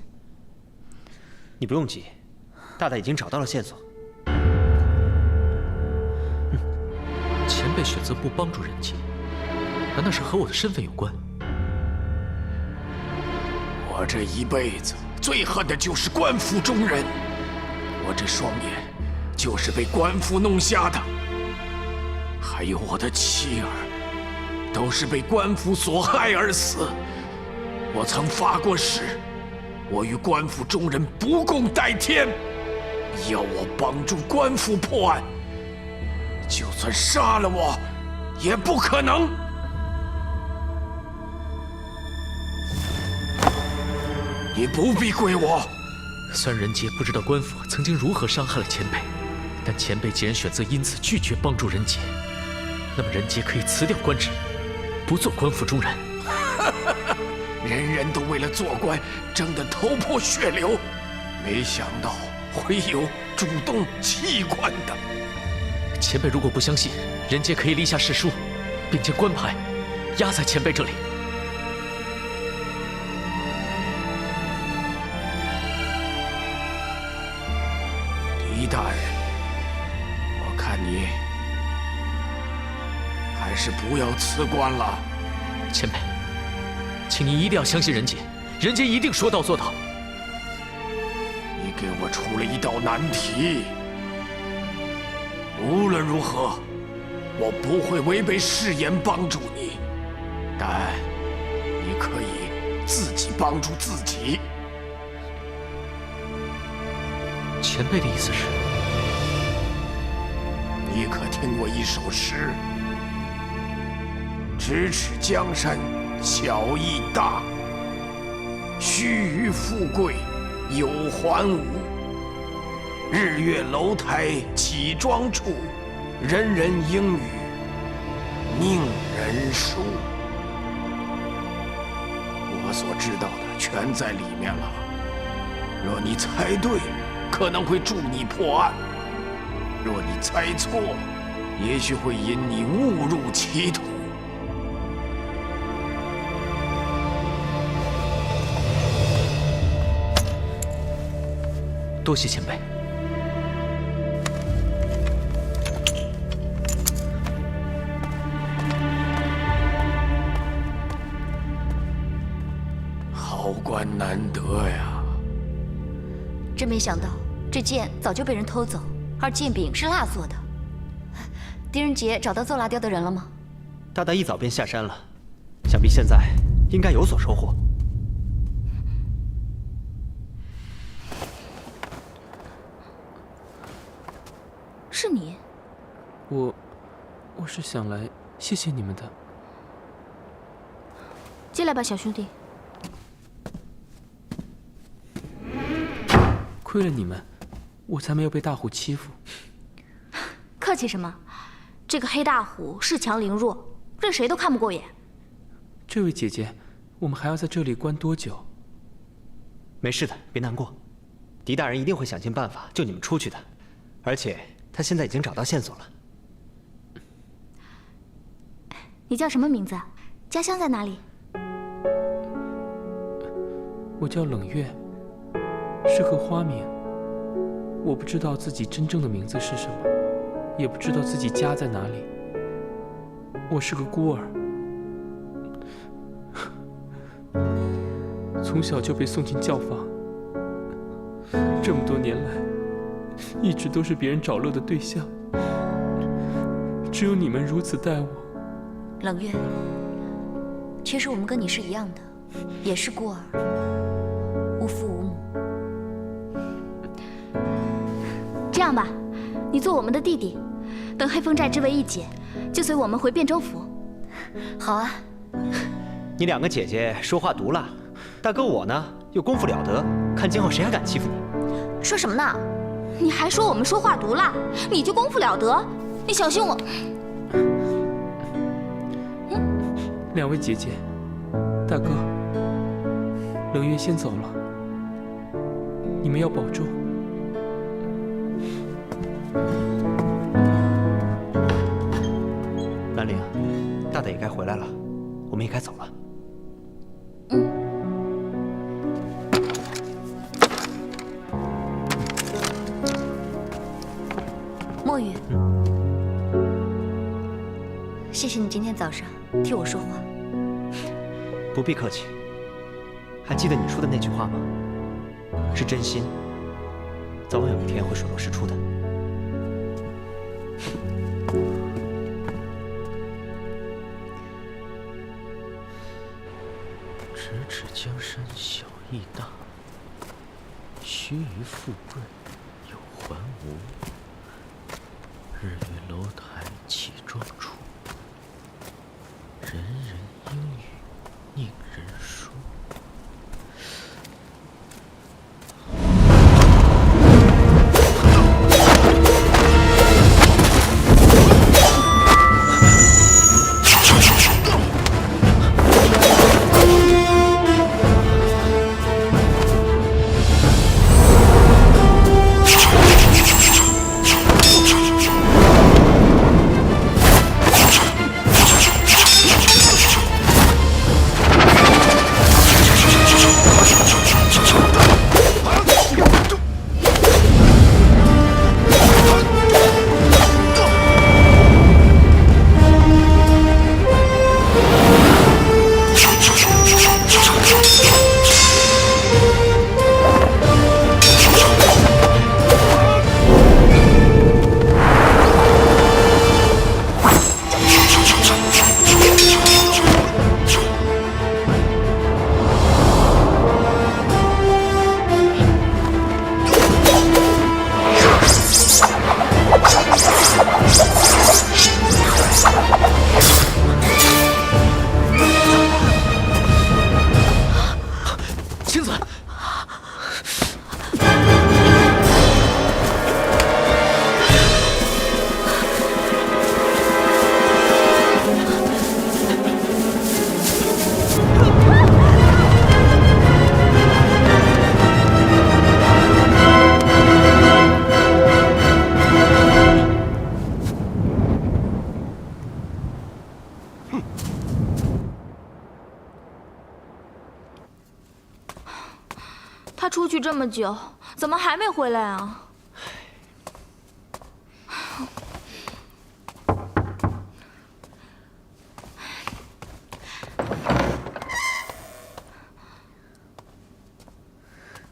你不用急，大大已经找到了线索。前辈选择不帮助仁杰，难道是和我的身份有关？我这一辈子最恨的就是官府中人，我这双眼就是被官府弄瞎的，还有我的妻儿，都是被官府所害而死。我曾发过誓，我与官府中人不共戴天。要我帮助官府破案，就算杀了我，也不可能。你不必归我。虽然人杰不知道官府曾经如何伤害了前辈，但前辈既然选择因此拒绝帮助人杰，那么人杰可以辞掉官职，不做官府中人。人人都为了做官争得头破血流，没想到会有主动弃官的。前辈如果不相信，人杰可以立下誓书，并将官牌压在前辈这里。狄大人，我看你还是不要辞官了。前辈，请您一定要相信人杰，人杰一定说到做到。你给我出了一道难题，无论如何，我不会违背誓言帮助你，但你可以自己帮助自己。前辈的意思是？你可听过一首诗：咫尺江山小义大，须臾富贵有还无。日月楼台起庄处，人人应语宁人书。我所知道的全在里面了。若你猜对，可能会助你破案；若你猜错，也许会引你误入歧途。多谢前辈。好官难得呀！真没想到，这剑早就被人偷走，而剑柄是蜡做的。狄仁杰找到做蜡雕的人了吗？大大一早便下山了，想必现在应该有所收获。是你？我是想来谢谢你们的。进来吧，小兄弟。亏了你们，我才没有被大虎欺负。客气什么？这个黑大虎恃强凌弱，任谁都看不过眼。这位姐姐，我们还要在这里关多久？没事的，别难过。狄大人一定会想尽办法救你们出去的，而且他现在已经找到线索了。你叫什么名字？家乡在哪里？我叫冷月，是个花名。我不知道自己真正的名字是什么，也不知道自己家在哪里。我是个孤儿，从小就被送进教坊，这么多年来，一直都是别人找乐的对象。只有你们如此待我。冷月，其实我们跟你是一样的，也是孤儿，无父无母。这样吧，你做我们的弟弟，等黑风寨之围一解，就随我们回汴州府。好啊。你两个姐姐说话毒辣，大哥我呢又功夫了得，看今后谁还敢欺负你？说什么呢？你还说我们说话毒辣，你就功夫了得？你小心我！两位姐姐，大哥，冷月先走了，你们要保重。兰陵，大大也该回来了，我们也该走了。墨雨，谢谢你今天早上替我说话。不必客气。还记得你说的那句话吗？是真心，早晚有一天会水落石出的。咫尺是江山小义大，须臾富贵又还无。日月楼台起庄处，人人应语宁人说。他出去这么久，怎么还没回来啊？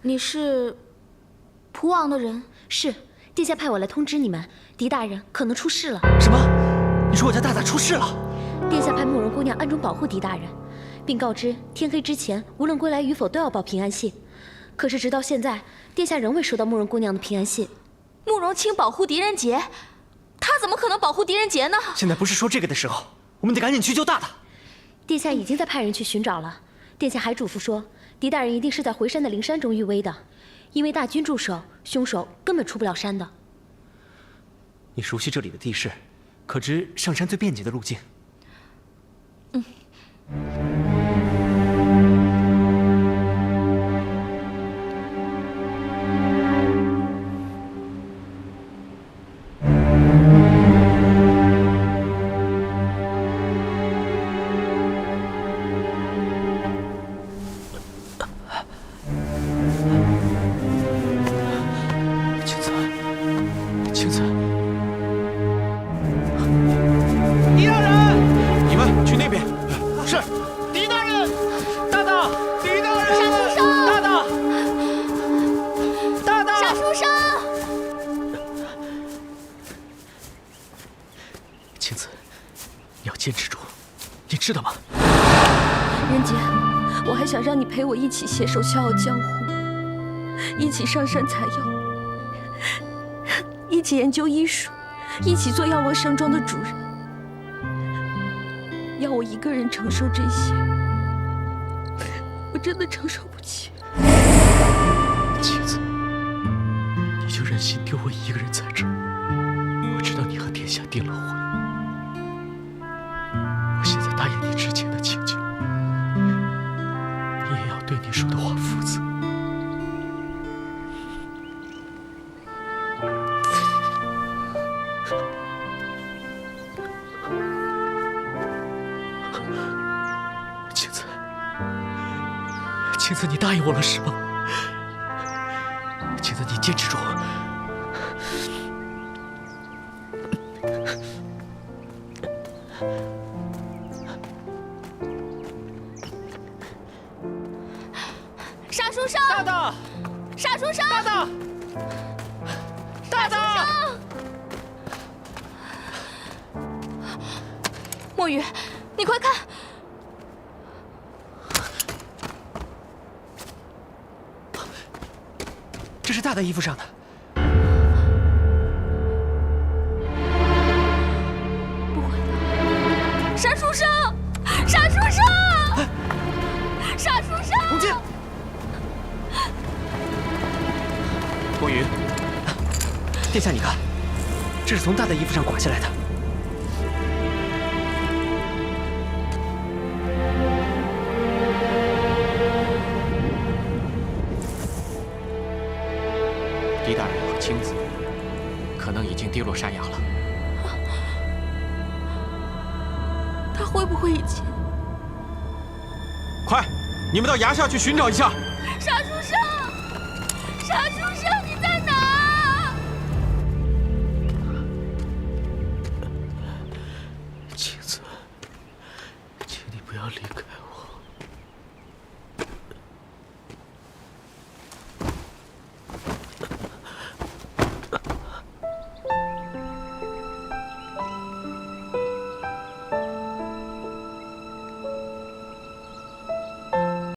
你是蒲王的人？是，殿下派我来通知你们，狄大人可能出事了。什么？你说我家大大出事了？殿下派慕容姑娘暗中保护狄大人，并告知天黑之前无论归来与否都要报平安信。可是直到现在，殿下仍未收到慕容姑娘的平安信。慕容清保护狄仁杰，他怎么可能保护狄仁杰呢？现在不是说这个的时候，我们得赶紧去救大大。殿下已经在派人去寻找了。殿下还嘱咐说，狄大人一定是在回山的灵山中遇危的，因为大军驻守，凶手根本出不了山的。你熟悉这里的地势，可知上山最便捷的路径？坚持住，你知道吗？仁杰，我还想让你陪我一起携手笑傲江湖，一起上山采药，一起研究医术，一起做药王山庄的主人。要我一个人承受这些，我真的承受不起。妻子，你就任心丢我一个人在这儿？我知道你和殿下订了婚。现在答应你之前的请求，你也要对你说的话负责。青子，青子，你答应我了是吗？青子，你坚持住。傻书生，大大，傻书生，大大，大大，墨雨，你快看！这是大的衣服上的。不会的，杀书生，杀书生，杀书生！红巾，风云，殿下，你看，这是从大的衣服上刮下来的。 狄大人和青子可能已经跌落山崖了。他会不会已经？快，你们到崖下去寻找一下。杀书生，杀书